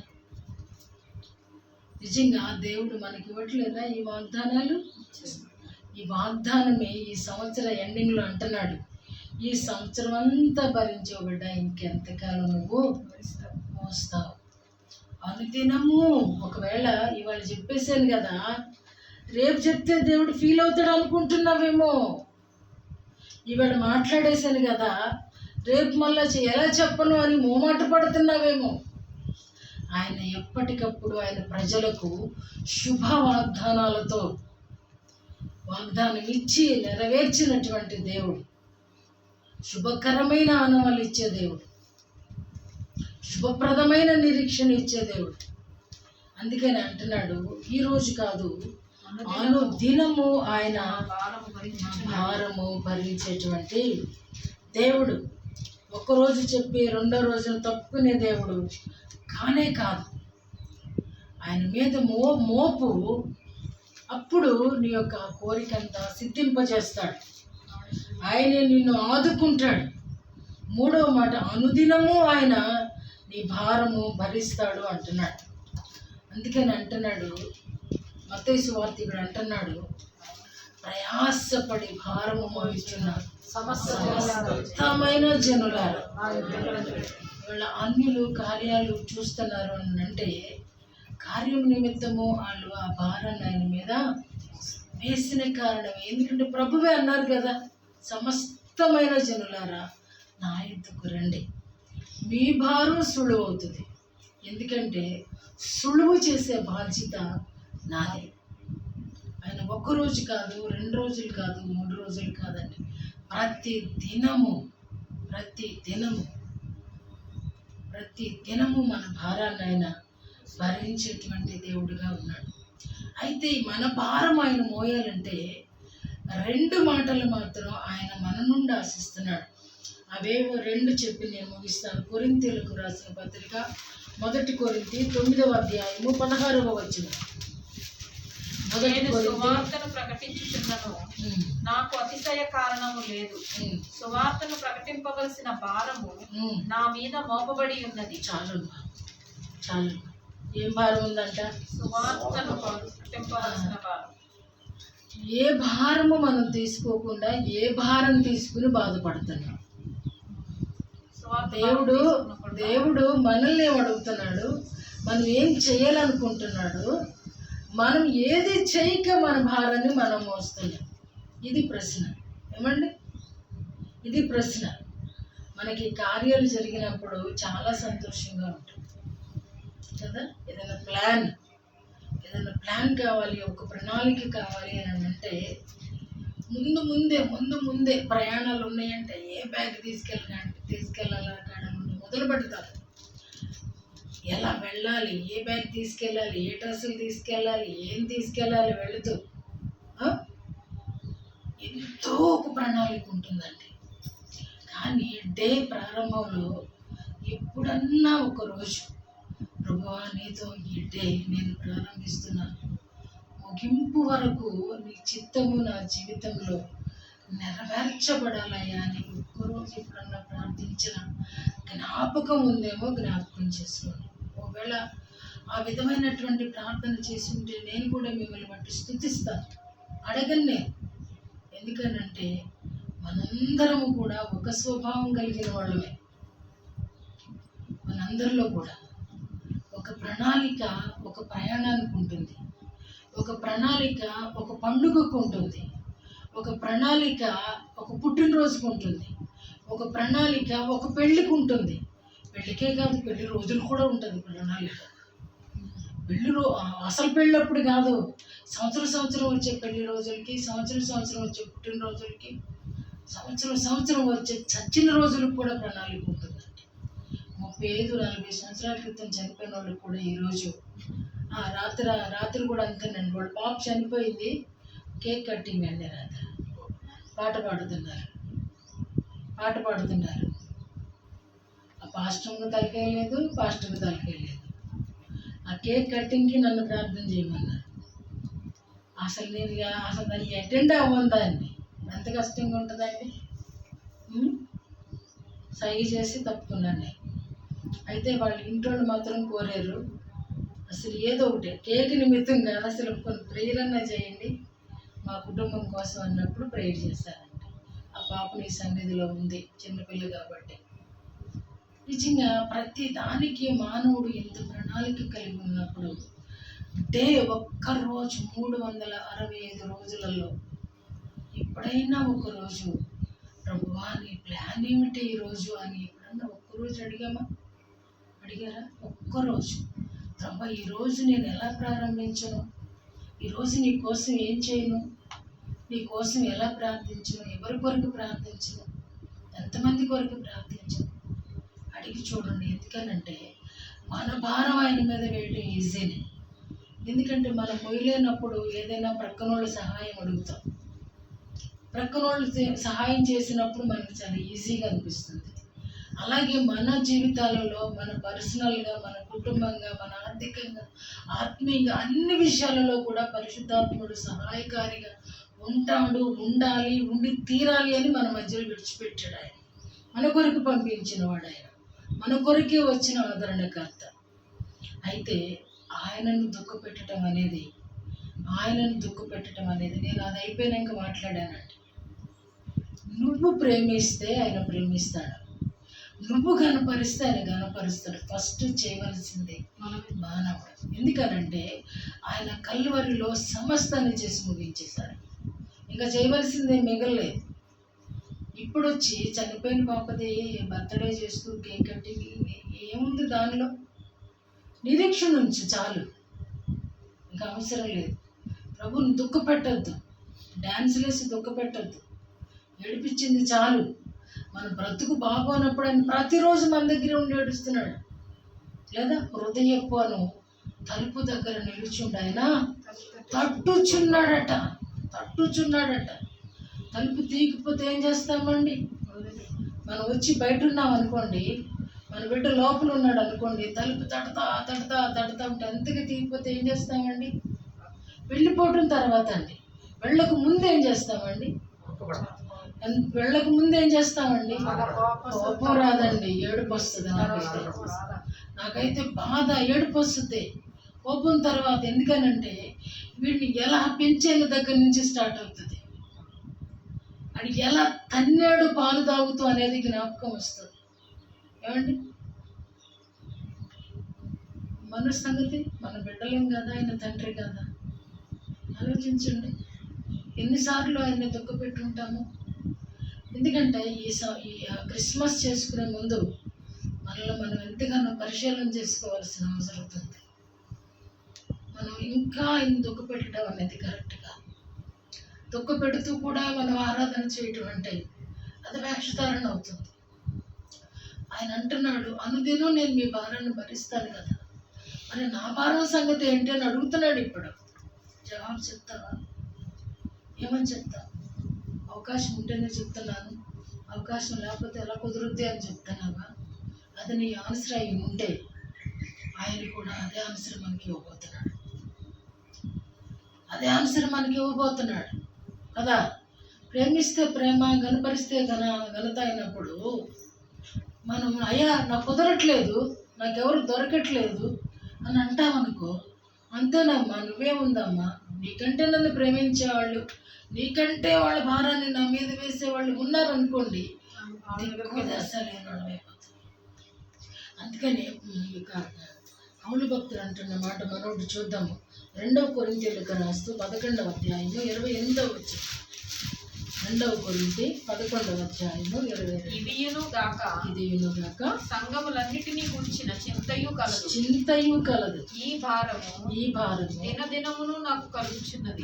నిజంగా దేవుడు మనకి ఇవ్వట్లేదా ఈ వాగ్దానాలు? ఈ వాగ్దానమే ఈ సంవత్సర ఎండింగ్లో అంటున్నాడు, ఈ సంవత్సరం అంతా భరించే బిడ్డ, ఇంకెంతకాలం నువ్వు మోస్తావు. అనుదినము, ఒకవేళ ఇవాళ చెప్పేశాను కదా, రేపు చెప్తే దేవుడు ఫీల్ అవుతాడు అనుకుంటున్నావేమో. ఇవాళ మాట్లాడేశాను కదా, రేపు మళ్ళా ఎలా చెప్పను అని మోమాట పడుతున్నావేమో. ఆయన ఎప్పటికప్పుడు ఆయన ప్రజలకు శుభ వాగ్దానాలతో వాగ్దానం ఇచ్చి నెరవేర్చినటువంటి దేవుడు, శుభకరమైన ఆనవాళ్ళు ఇచ్చే దేవుడు, శుభప్రదమైన నిరీక్షణ ఇచ్చే దేవుడు. అందుకని అంటున్నాడు, ఈరోజు కాదు, అనుదినము ఆయన భారము భరించేటువంటి దేవుడు. ఒక్కరోజు చెప్పి రెండో రోజున తప్పుకునే దేవుడు కానే కాదు. ఆయన మీద మోపు, అప్పుడు నీ యొక్క కోరికంతా సిద్ధింపజేస్తాడు. ఆయనే నిన్ను ఆదుకుంటాడు. మూడవ మాట, అనుదినము ఆయన నీ భారము భరిస్తాడు అంటున్నాడు. అందుకని అంటున్నాడు, మత్తయి సువార్తికుడు అంటున్నాడు, ప్రయాసపడి భారము మోయుచున్న సమస్తమైన జనులారా. వాళ్ళ అన్యులు కార్యాలు చూస్తున్నారు అని అంటే, కార్యం నిమిత్తము వాళ్ళు ఆ భారాన్ని ఆయన మీద వేసిన కారణం ఎందుకంటే ప్రభువే అన్నారు కదా, సమస్తమైన జనులారా నా యొద్దకు రండి, మీ భారం సులువు అవుతుంది. ఎందుకంటే సులువు చేసే బాధ్యత నాది. ఆయన ఒక్కరోజు కాదు, 2 రోజులు కాదు, 3 రోజులు కాదండి, ప్రతి దినము ప్రతి దినము మన భారాన్ని ఆయన భరించేటువంటి దేవుడిగా ఉన్నాడు. అయితే ఈ మన భారం ఆయన మోయాలంటే 2 మాటలు మాత్రం ఆయన మన నుండి ఆశిస్తున్నాడు. అవేవో 2 చెప్పి నేను ముగిస్తాను. కొరింథీయులకు రాసిన పత్రిక 1 కొరింథీ 9వ అధ్యాయము 16వ వచనం. నేను సువార్తను ప్రకటించుచున్నను, నాకు అతిశయ కారణము లేదు. సువార్తను ప్రకటింపవలసిన భారము నా మీద మోపబడి ఉన్నది. చాలు. ఏం భారం ఉందంట? సువార్తను ప్రకటింపవలసిన భారం. ఏ భారము మనం తీసుకోకుండా ఏ భారం తీసుకుని బాధపడుతున్నాం? దేవుడు మనల్ని ఏమడుగుతున్నాడు? మనం ఏం చేయాలనుకుంటున్నాడు? మనం ఏది చేయక మన భారాన్ని మనం మోస్తున్నాం. ఇది ప్రశ్న. ఏమండి? ఇది ప్రశ్న. మనకి కార్యాలు జరిగినప్పుడు చాలా సంతోషంగా ఉంటుంది కదా. ఏదైనా ప్లాన్ కావాలి, ఒక ప్రణాళిక కావాలి అని అంటే ముందు ముందే ప్రయాణాలు ఉన్నాయంటే ఏ బ్యాగ్ తీసుకెళ్ళాలి అక్కడ మొదలు పెడతారు. ఎలా వెళ్ళాలి, ఏ బ్యాగ్ తీసుకెళ్ళాలి, ఏ డ్రెస్సులు తీసుకెళ్ళాలి, ఏం తీసుకెళ్ళాలి, వెళుతూ ఎంతో ఒక ప్రణాళిక ఉంటుందండి. కానీ డే ప్రారంభంలో ఎప్పుడన్నా ఒకరోజు ప్రభువా నీతో ఈ డే నేను ప్రారంభిస్తున్నాను, ముగింపు వరకు నీ చిత్తము నా జీవితంలో నెరవేర్చబడాలయ్యా అని ఒక్కరోజు ఎప్పుడన్నా ప్రార్థించిన జ్ఞాపకం ఉందేమో జ్ఞాపకం చేసుకోండి. ఒకవేళ ఆ విధమైనటువంటి ప్రార్థన చేసి ఉంటే నేను కూడా మిమ్మల్ని బట్టి స్తుతిస్తాను, అడగను నేను. ఎందుకనంటే మనందరము కూడా ఒక స్వభావం కలిగిన వాళ్ళమే. మనందరిలో కూడా ఒక ప్రణాళిక ఒక ప్రయాణానికి ఉంటుంది, ఒక ప్రణాళిక ఒక పండుగకు ఉంటుంది, ఒక ప్రణాళిక ఒక పుట్టినరోజుకు ఉంటుంది, ఒక ప్రణాళిక ఒక పెళ్ళికి ఉంటుంది. పెళ్ళికే కాదు, పెళ్లి రోజులు కూడా ఉంటుంది ప్రణాళిక. అసలు పెళ్ళప్పుడు కాదు, సంవత్సరం వచ్చే పెళ్లి రోజులకి, సంవత్సరం వచ్చే పుట్టినరోజులకి, సంవత్సరం వచ్చే చచ్చిన రోజులకు కూడా ప్రణాళిక ఉంటుందండి. 35-40 సంవత్సరాల క్రితం చనిపోయిన వాళ్ళకి కూడా ఈరోజు రాత్రి కూడా అంతేనండి. వాళ్ళ పాప చనిపోయింది, కేక్ కట్టింగ్ అండి. రాత్రి పాట పాడుతున్నారు. ఆ పాస్టర్కి తలకాయ లేదు, ఆ కేక్ కట్టింగ్కి నన్ను ప్రార్థన చేయమన్నారు. అసలు దానికి అటెండ్ అవ్వను దాన్ని. ఎంత కష్టంగా ఉంటుందండి. సైగ చేసి తప్పుకున్నాను నేను. అయితే వాళ్ళు ఇంట్లో మాత్రం కోరారు, అసలు ఏదో ఒకటి కేక్ నిమిత్తం కాదు, అసలు కొన్ని ప్రేయర్ అన్నా చేయండి మా కుటుంబం కోసం అన్నప్పుడు ప్రేయర్ చేశారంట. ఆ పాప నీ సన్నిధిలో ఉంది, చిన్నపిల్ల కాబట్టి. నిజంగా ప్రతి దానికి మానవుడు ఎంత ప్రణాళిక కలిగి ఉన్నప్పుడు డే ఒక్కరోజు 365 రోజులలో ఎప్పుడైనా ఒకరోజు ప్రభువా నీ ప్లాన్ ఏమిటి ఈరోజు అని ఎప్పుడన్నా ఒక్కరోజు అడిగారా? ఒక్కరోజు ప్రభా ఈరోజు నేను ఎలా ప్రారంభించను, ఈరోజు నీ కోసం ఏం చేయను, నీ కోసం ఎలా ప్రార్థించను, ఎవరి కొరకు ప్రార్థించను, ఎంతమంది కొరకు ప్రార్థించను అడిగి చూడండి. ఎందుకనంటే మన భారం ఆయన మీద వేయడం ఈజీనే. ఎందుకంటే మనం మొయ్యలేనప్పుడు ఏదైనా ప్రక్కనోళ్ళు సహాయం అడుగుతాం. ప్రక్కనోళ్ళు సహాయం చేసినప్పుడు మనకు చాలా ఈజీగా అనిపిస్తుంది. అలాగే మన జీవితాలలో మన పర్సనల్గా, మన కుటుంబంగా, మన ఆర్థికంగా, ఆత్మీయంగా అన్ని విషయాలలో కూడా పరిశుద్ధాత్ముడు సహాయకారిగా ఉండాలి, ఉండి తీరాలి అని మన మధ్యలో విడిచిపెట్టాడు ఆయన. మన కొరకు పంపించిన వాడు ఆయన, మన కొరకే వచ్చిన ఆదరణకర్త. అయితే ఆయనను దుఃఖపెట్టడం అనేది నేను అది అయిపోయినాక మాట్లాడానండి. నువ్వు ప్రేమిస్తే ఆయన ప్రేమిస్తాడు, నువ్వు గనపరిస్తే ఆయన గనపరుస్తాడు. ఫస్ట్ చేయవలసిందే మానవుడు. ఎందుకనంటే ఆయన కల్వరిలో సమస్తాన్ని చేసి ముగించేశాడు. ఇంకా చేయవలసిందే మిగలలేదు. ఇప్పుడు వచ్చి చనిపోయిన పాపది బర్త్డే చేస్తూ కేక్ కట్టి ఏముంది దానిలో? నిరీక్షణ ఉంచు చాలు, ఇంకా అవసరం లేదు. ప్రభుని దుఃఖపెట్టద్దు, డ్యాన్సులేసి దుఃఖపెట్టద్దు, ఏడిపించింది చాలు. మన బ్రతుకు బాగోనప్పుడు ఆయన ప్రతిరోజు మన దగ్గర ఉండి ఏడుస్తున్నాడు. లేదా హృదయపు అను తలుపు దగ్గర నిలుచుండి ఆయన తట్టుచున్నాడట. తలుపు తీయకపోతే ఏం చేస్తామండి? మనం వచ్చి బయట ఉన్నాం అనుకోండి, మన బిడ్డ లోపల ఉన్నాడు అనుకోండి, తలుపు తడతా ఉంటే అంతగా తీయకపోతే ఏం చేస్తామండి? వెళ్ళిపోవటం తర్వాత అండి, వెళ్ళక ముందు ఏం చేస్తామండి? కోపం రాదండి, ఏడుపు వస్తుంది. నాకైతే బాధ, ఏడుపు వస్తుంది. కోపం తర్వాత ఎందుకనంటే వీడిని ఎలా పెంచేందు దగ్గర నుంచి స్టార్ట్ అవుతుంది. అది ఎలా తన్నాడు పాలు తాగుతూ అనేది జ్ఞాపకం వస్తుంది. ఏమండి మన సంగతి? మన బిడ్డలేం కదా, ఆయన తండ్రి కదా. ఆలోచించండి, ఎన్నిసార్లు ఆయన దుఃఖపెట్టుంటాము. ఎందుకంటే ఈ క్రిస్మస్ చేసుకునే ముందు మనల్ని మనం ఎంతగానో పరిశీలన చేసుకోవాల్సిన అవసరం ఉంది. మనం ఇంకా ఆయన దుఃఖపెట్టడం అనేది కరెక్ట్ కాదు. దుఃఖపెడుతూ కూడా మనం ఆరాధన చేయటం అంటే అది వేషధారణ అవుతుంది. ఆయన అంటున్నాడు, అనుదినం నేను మీ భారాన్ని భరిస్తాను కదా, మరి నా భారం సంగతి ఏంటి అని అడుగుతున్నాడు. ఇప్పుడు జవాబు చెప్తావా? ఏమని చెప్తావు? అవకాశం ఉంటేనే చెప్తున్నాను, అవకాశం లేకపోతే ఎలా కుదురుద్ది అని చెప్తున్నావా? అది నీ ఆన్సర్ అయి ఉంటే ఆయన కూడా అదే ఆన్సర్ మనకి ఇవ్వబోతున్నాడు కదా. ప్రేమిస్తే ప్రేమ, గనపరిస్తే ఘనత అయినప్పుడు మనం అయ్యా నాకు కుదరట్లేదు, నాకెవరు దొరకట్లేదు అని అంటామనుకో, అంతేనమ్మా, నువ్వే ఉందమ్మా, నీకంటే నన్ను ప్రేమించేవాళ్ళు, నీకంటే వాళ్ళ భారాన్ని నా మీద వేసేవాళ్ళు ఉన్నారనుకోండి, అయిపోతుంది. అందుకని ఇక పౌలు భక్తులు అంటున్న మాట మనోడు చూద్దాము. 2 కొరింథీయులకు రాస్తూ 11వ అధ్యాయము 28వ వచనం. 2 కొరింథీ 11వ అధ్యాయము 28. ఇదియును గాక సంఘములన్నిటినీ గురించిన చింతయు కలదు. ఈ భారము దినదినమును నాకు కలుగుచున్నది.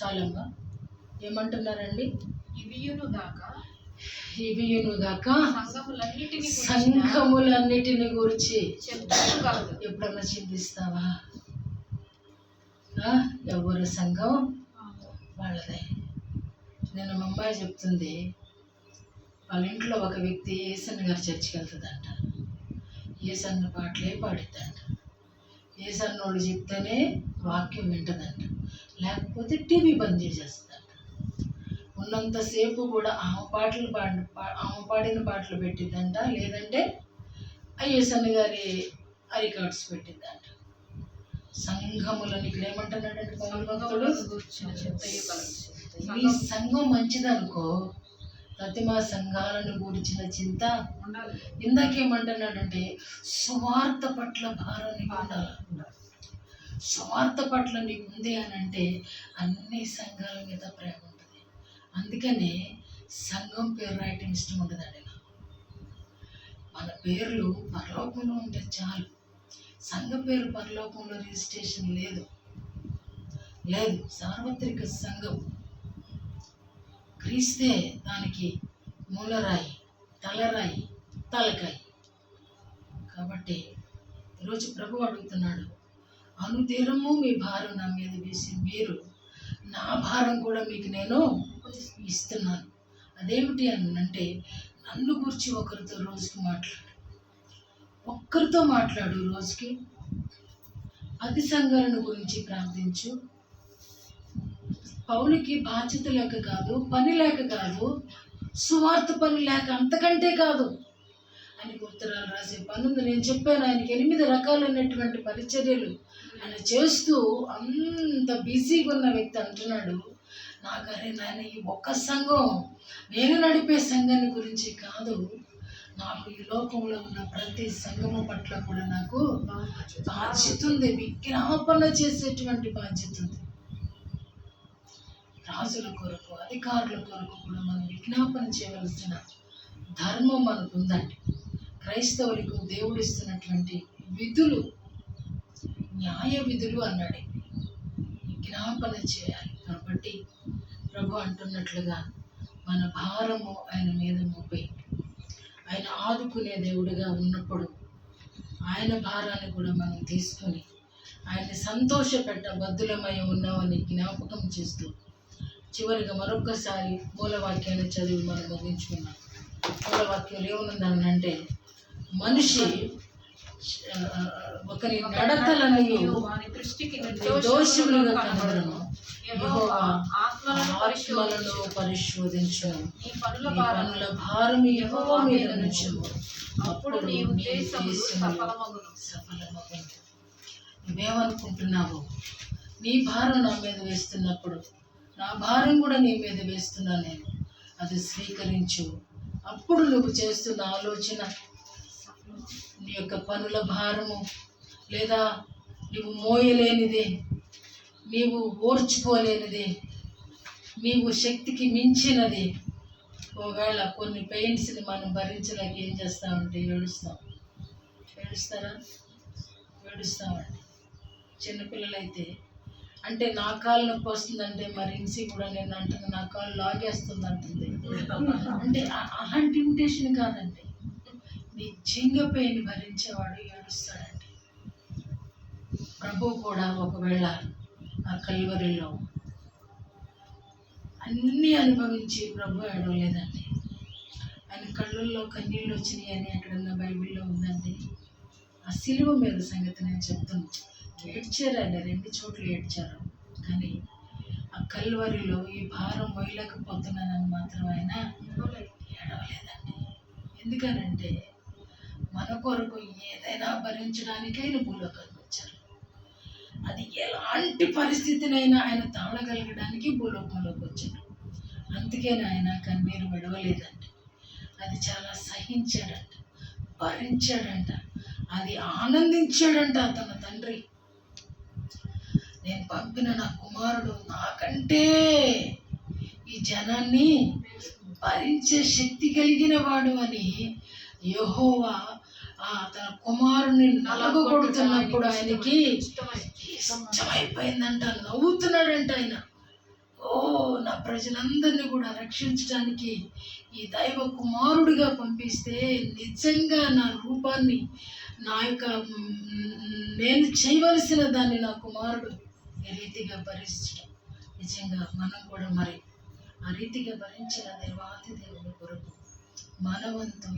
చాలమ్మా. ఏమంటున్నారండి? ఇవియును గాక సంఘములన్నిటిని గురించి ఎప్పుడన్నా చింతిస్తావా? ఎవరు సంఘం వాళ్ళదే. నేను మా అమ్మాయి చెప్తుంది, వాళ్ళ ఇంట్లో ఒక వ్యక్తి ఏసన్న గారి చర్చికి వెళ్తుందంట. ఏసన్న పాటలే పాడిద్దంట. ఏసన్నోళ్ళు చెప్తేనే వాక్యం వింటదంట, లేకపోతే టీవీ బంద్ చేసేస్తుందంట. ఉన్నంతసేపు కూడా ఆమె పాడిన పాటలు పెట్టిద్దంట, లేదంటే ఏసన్న గారి రికార్డ్స్ పెట్టిద్దంట. సంఘములని ఇక్కడ ఏమంటున్నాడంటే పౌలు భక్తుడు, మీ సంఘం మంచిదనుకో, ప్రతిమా సంఘాలను గురించిన చింత ఇందాకేమంటున్నాడంటే సువార్త పట్ల భారం నీకు ఉండాలి. సువార్త పట్ల నీకు ఉంది అని అంటే అన్ని సంఘాల మీద ప్రేమ ఉంటుంది. అందుకనే సంఘం పేరు రాయటం ఇష్టం ఉండదండి నాకు. మన పేర్లు పరలోకంలో ఉంటే చాలు. సంఘ పేరు పరలోకంలో రిజిస్ట్రేషన్ లేదు. సార్వత్రిక సంఘం క్రీస్తే దానికి మూలరాయి, తలరాయి, తలకాయి. కాబట్టి ఈరోజు ప్రభు అడుగుతున్నాడు, అనుదినము మీ భారం నా మీద వేసి మీరు నా భారం కూడా మీకు నేను ఇస్తున్నాను. అదేమిటి అని అంటే, నన్ను గురించి ఒకరితో రోజుకి మాట్లాడు, రోజుకి 10 సంఘాలను గురించి ప్రార్థించు. పౌలుకి బాధ్యత లేక కాదు, పని లేక కాదు, సువార్త పని లేక, అంతకంటే కాదు. ఆయనకు ఉత్తరాలు రాసే పని ఉంది. నేను చెప్పాను, ఆయనకి 8 రకాలైనటువంటి పరిచర్యలు ఆయన చేస్తూ అంత బిజీగా ఉన్న వ్యక్తి అంటున్నాడు, నాకరే నాయన ఈ ఒక్క సంఘం, నేను నడిపే సంఘాన్ని గురించి కాదు, నాకు ఈ లోకంలో ఉన్న ప్రతి సంఘము పట్ల కూడా నాకు బాధ్యత ఉంది, విజ్ఞాపన చేసేటువంటి బాధ్యత ఉంది. రాజుల కొరకు, అధికారుల కొరకు కూడా మనం విజ్ఞాపన చేయవలసిన ధర్మం మనకు ఉందండి. క్రైస్తవులకు దేవుడు ఇస్తున్నటువంటి విధులు, న్యాయ విధులు అన్నాడు, విజ్ఞాపన చేయాలి. కాబట్టి ప్రభు అంటున్నట్లుగా మన భారము ఆయన మీద మోపే, ఆయన ఆదుకునే దేవుడిగా ఉన్నప్పుడు ఆయన భారాన్ని కూడా మనం తీసుకొని ఆయన్ని సంతోషపెట్టబద్దులమై ఉన్నామని జ్ఞాపకం చేస్తూ చివరిగా మరొక్కసారి మూలవాక్యాన్ని చదివి మనం ముగించుకున్నాం. మూలవాక్యం ఏముందంటే, మనిషి ఒకరి నడతలను వాని దృష్టికి దోషములుగా కనబడను, యెహోవా ఆత్మలను పరిశోధించును, నీ పనుల పనుల భారం యెహోవా మీద నుంచుము, అప్పుడు నీ ఉద్దేశములు సఫలమగును. నువ్వేమనుకుంటున్నావు? నీ భారం నా మీద వేస్తున్నప్పుడు నా భారం కూడా నీ మీద వేస్తున్నా నేను, అది స్వీకరించు. అప్పుడు నువ్వు చేస్తున్న ఆలోచన, నీ యొక్క పనుల భారము, లేదా నువ్వు మోయలేనిదే, నీవు ఓర్చుకోలేనిదే, నీవు శక్తికి మించినది. ఒకవేళ కొన్ని పెయిన్స్ని మనం భరించలేక ఏం చేస్తామంటే ఏడుస్తామండి. చిన్నపిల్లలైతే అంటే నా కాలు నొప్పి వస్తుందంటే మరి ఇన్సి కూడా నేను అంటుంది నా కాలు లాగేస్తుంది అంటుంది. అంటే అలాంటి ఇమిటేషన్ కాదండి, నిజంగా పెయిన్ భరించేవాడు ఏడుస్తాడండి. ప్రభు కూడా ఒకవేళ ఆ కల్వరిలో అన్నీ అనుభవించి ప్రభు ఏడవలేదండి. ఆయన కళ్ళల్లో కన్నీళ్ళు వచ్చినాయి అని ఎక్కడన్నా బైబిల్లో ఉందండి. ఆ సిలువ మీద సంగతి నేను చెప్తున్నాను. ఏడ్చారు ఆయన, 2 చోట్ల ఏడ్చారు, కానీ ఆ కల్వరిలో ఈ భారం మొయ్యలేకపోతున్నానని మాత్రం ఆయన ఏడవలేదండి. ఎందుకనంటే మన కొరకు ఏదైనా భరించడానికి ఆయన భూలోకానికి వచ్చారు. అది ఎలాంటి పరిస్థితినైనా ఆయన తాళగలగడానికి భూలోకంలోకి వచ్చాడు. అందుకే ఆయన కన్నీరు విడవలేదండి. అది చాలా సహించాడంట, భరించాడంట, అది ఆనందించాడంట తన తండ్రి. నేను పంపిన నా కుమారుడు నాకంటే ఈ జనాన్ని భరించే శక్తి కలిగిన వాడు అని యెహోవా తన కుమారుని నలగొడుతున్నప్పుడు ఆయనకి ఇష్టమైపోయిందంట. నవ్వుతున్నాడంట ఆయన. నా ప్రజలందరినీ కూడా రక్షించడానికి ఈ దైవ కుమారుడిగా పంపిస్తే నిజంగా నా రూపాన్ని, నా యొక్క నేను చేయవలసిన దాన్ని నా కుమారుడు ఈ రీతిగా భరించడం, నిజంగా మనం కూడా మరి ఆ రీతిగా భరించిన దేవాతి దేవుని కొరకు మనవంతు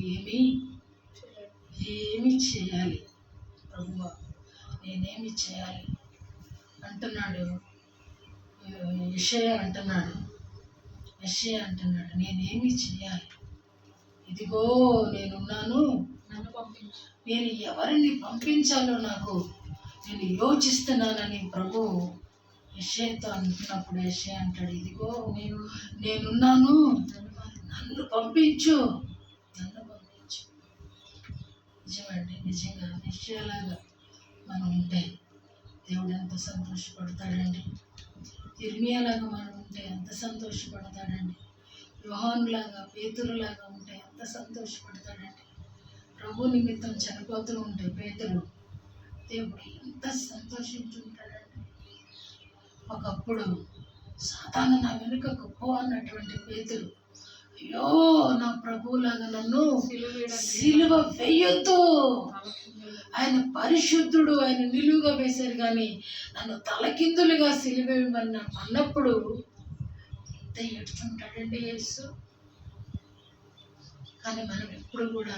ఏమి చేయాలి? ప్రభువా నేనేమి చేయాలి అంటున్నాడు. యెషయా అంటున్నాడు, నేనేమి చేయాలి? ఇదిగో నేనున్నాను, నన్ను పంపించు. నేను ఎవరిని పంపించాలో నేను యోచిస్తున్నానని ప్రభు యెషయాతో అంటున్నప్పుడు యెషయా అంటాడు, ఇదిగో నేనున్నాను, నన్ను పంపించు. నిజమండి, నిజంగా యెషయాలాగా మనం ఉంటే దేవుడు ఎంత సంతోషపడతాడండి. ఇర్మియాలాగా మనం ఉంటే ఎంత సంతోషపడతాడండి. యోహానులాగా, పేతురులాగా ఉంటే ఎంత సంతోషపడతాడండి. ప్రభు నిమిత్తం చనిపోతూ ఉంటే పేతురు, దేవుడు ఎంత సంతోషించుంటాడండి. ఒకప్పుడు సాతాను నా వెనుకకు పో అన్నటువంటి పేతురు, అయ్యో నా ప్రభువులాగా నన్ను సిలువ వేయొద్దు, ఆయన పరిశుద్ధుడు, ఆయన నిలువుగా వేశారు, కానీ నన్ను తలకిందులుగా సిలువ వేయమని అన్నప్పుడు ఎంత ఏడుచుంటాడండి యేసు. కానీ మనం ఎప్పుడు కూడా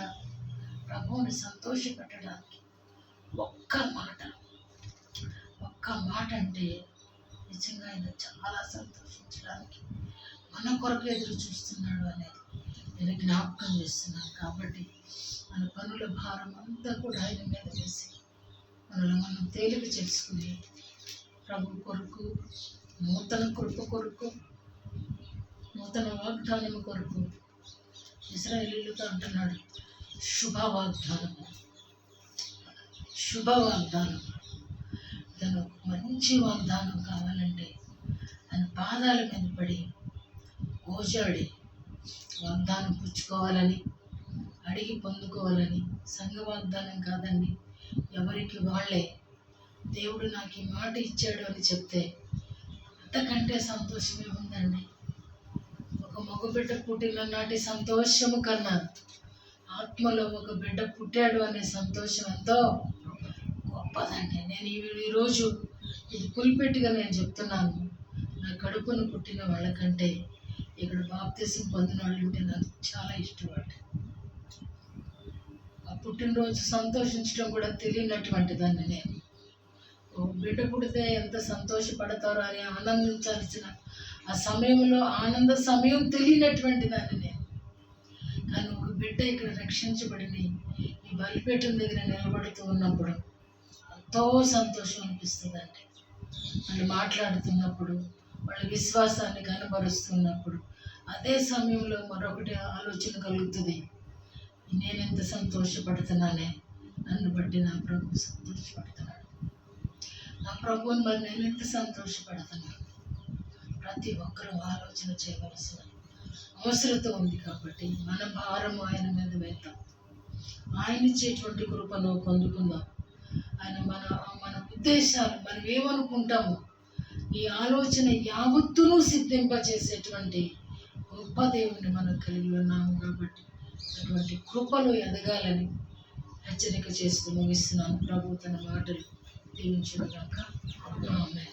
ప్రభువుని సంతోషపెట్టడానికి ఒక్క మాట అంటే నిజంగా ఆయన చాలా సంతోషించడానికి మన కొరకు ఎదురు చూస్తున్నాడు అనేది నేను జ్ఞాపకం చేస్తున్నాను. కాబట్టి మన పనుల భారం అంతా కూడా ఆయన మీద వేసి మనలో మనం తేలిక చేసుకుని ప్రభు కొరకు, నూతన కృప కొరకు, నూతన వాగ్దానం కొరకు ఇశ్రాయేలీయులతో అంటున్నాడు, శుభవాగ్దానం. తను మంచి వాగ్దానం కావాలంటే ఆయన పాదాల మీద పడి ఓజాడి వాగ్దానం పుచ్చుకోవాలని, అడిగి పొందుకోవాలని. సంఘ వాగ్దానం కాదండి, ఎవరికి వాళ్ళే దేవుడు నాకు ఈ మాట ఇచ్చాడు అని చెప్తే అంతకంటే సంతోషమే ఉందండి. ఒక మగ ఒక బిడ్డ పుట్టిన నాటి సంతోషము కన్నా ఆత్మలో ఒక బిడ్డ పుట్టాడు అనే సంతోషం ఎంతో గొప్పదండి. నేను ఈరోజు ఇది పులిపెట్టిగా నేను చెప్తున్నాను. నా కడుపును పుట్టిన వాళ్ళకంటే ఇక్కడ బాప్తిసం పొందిన వాళ్ళు ఉంటే నాకు చాలా ఇష్టం అండి. ఆ పుట్టినరోజు సంతోషించడం కూడా తెలియనటువంటి దాన్ని నేను. ఓ బిడ్డ పుడితే ఎంత సంతోషపడతారో అని ఆనందించాల్సిన ఆ సమయంలో ఆనంద సమయం తెలియనటువంటి దాన్ని నేను. కానీ ఒక బిడ్డ ఇక్కడ రక్షించబడిని ఈ బలిపీఠం దగ్గర నిలబడుతూ ఉన్నప్పుడు ఎంతో సంతోషం అనిపిస్తుందండి. వాళ్ళు మాట్లాడుతున్నప్పుడు, వాళ్ళ విశ్వాసాన్ని కనబరుస్తున్నప్పుడు అదే సమయంలో మరొకటి ఆలోచన కలుగుతుంది. నేను ఎంత సంతోషపడుతున్నానే, నన్ను బట్టి నా ప్రభు సంతోషపడుతున్నాడు. నా ప్రభువుని మరి నేను ఎంత సంతోషపడుతున్నాను. ప్రతి ఒక్కరూ ఆలోచన చేయవలసిన అవసరత ఉంది. కాబట్టి మన భారం ఆయన మీద వేద్దాం. ఆయన ఇచ్చేటువంటి కృపను పొందుకుందాం. ఆయన మన ఉద్దేశాలు మనం ఏమనుకుంటామో ఈ ఆలోచన యావత్తును సిద్ధింపచేసేటువంటి గొప్ప దేవుని మనం కలిగి ఉన్నాము. కాబట్టి అటువంటి కృపలో ఎదగాలని హెచ్చరిక చేస్తూ ముగిస్తున్నాను. ప్రభు తన మాటలు దీవించుగాక. ఆమేన్.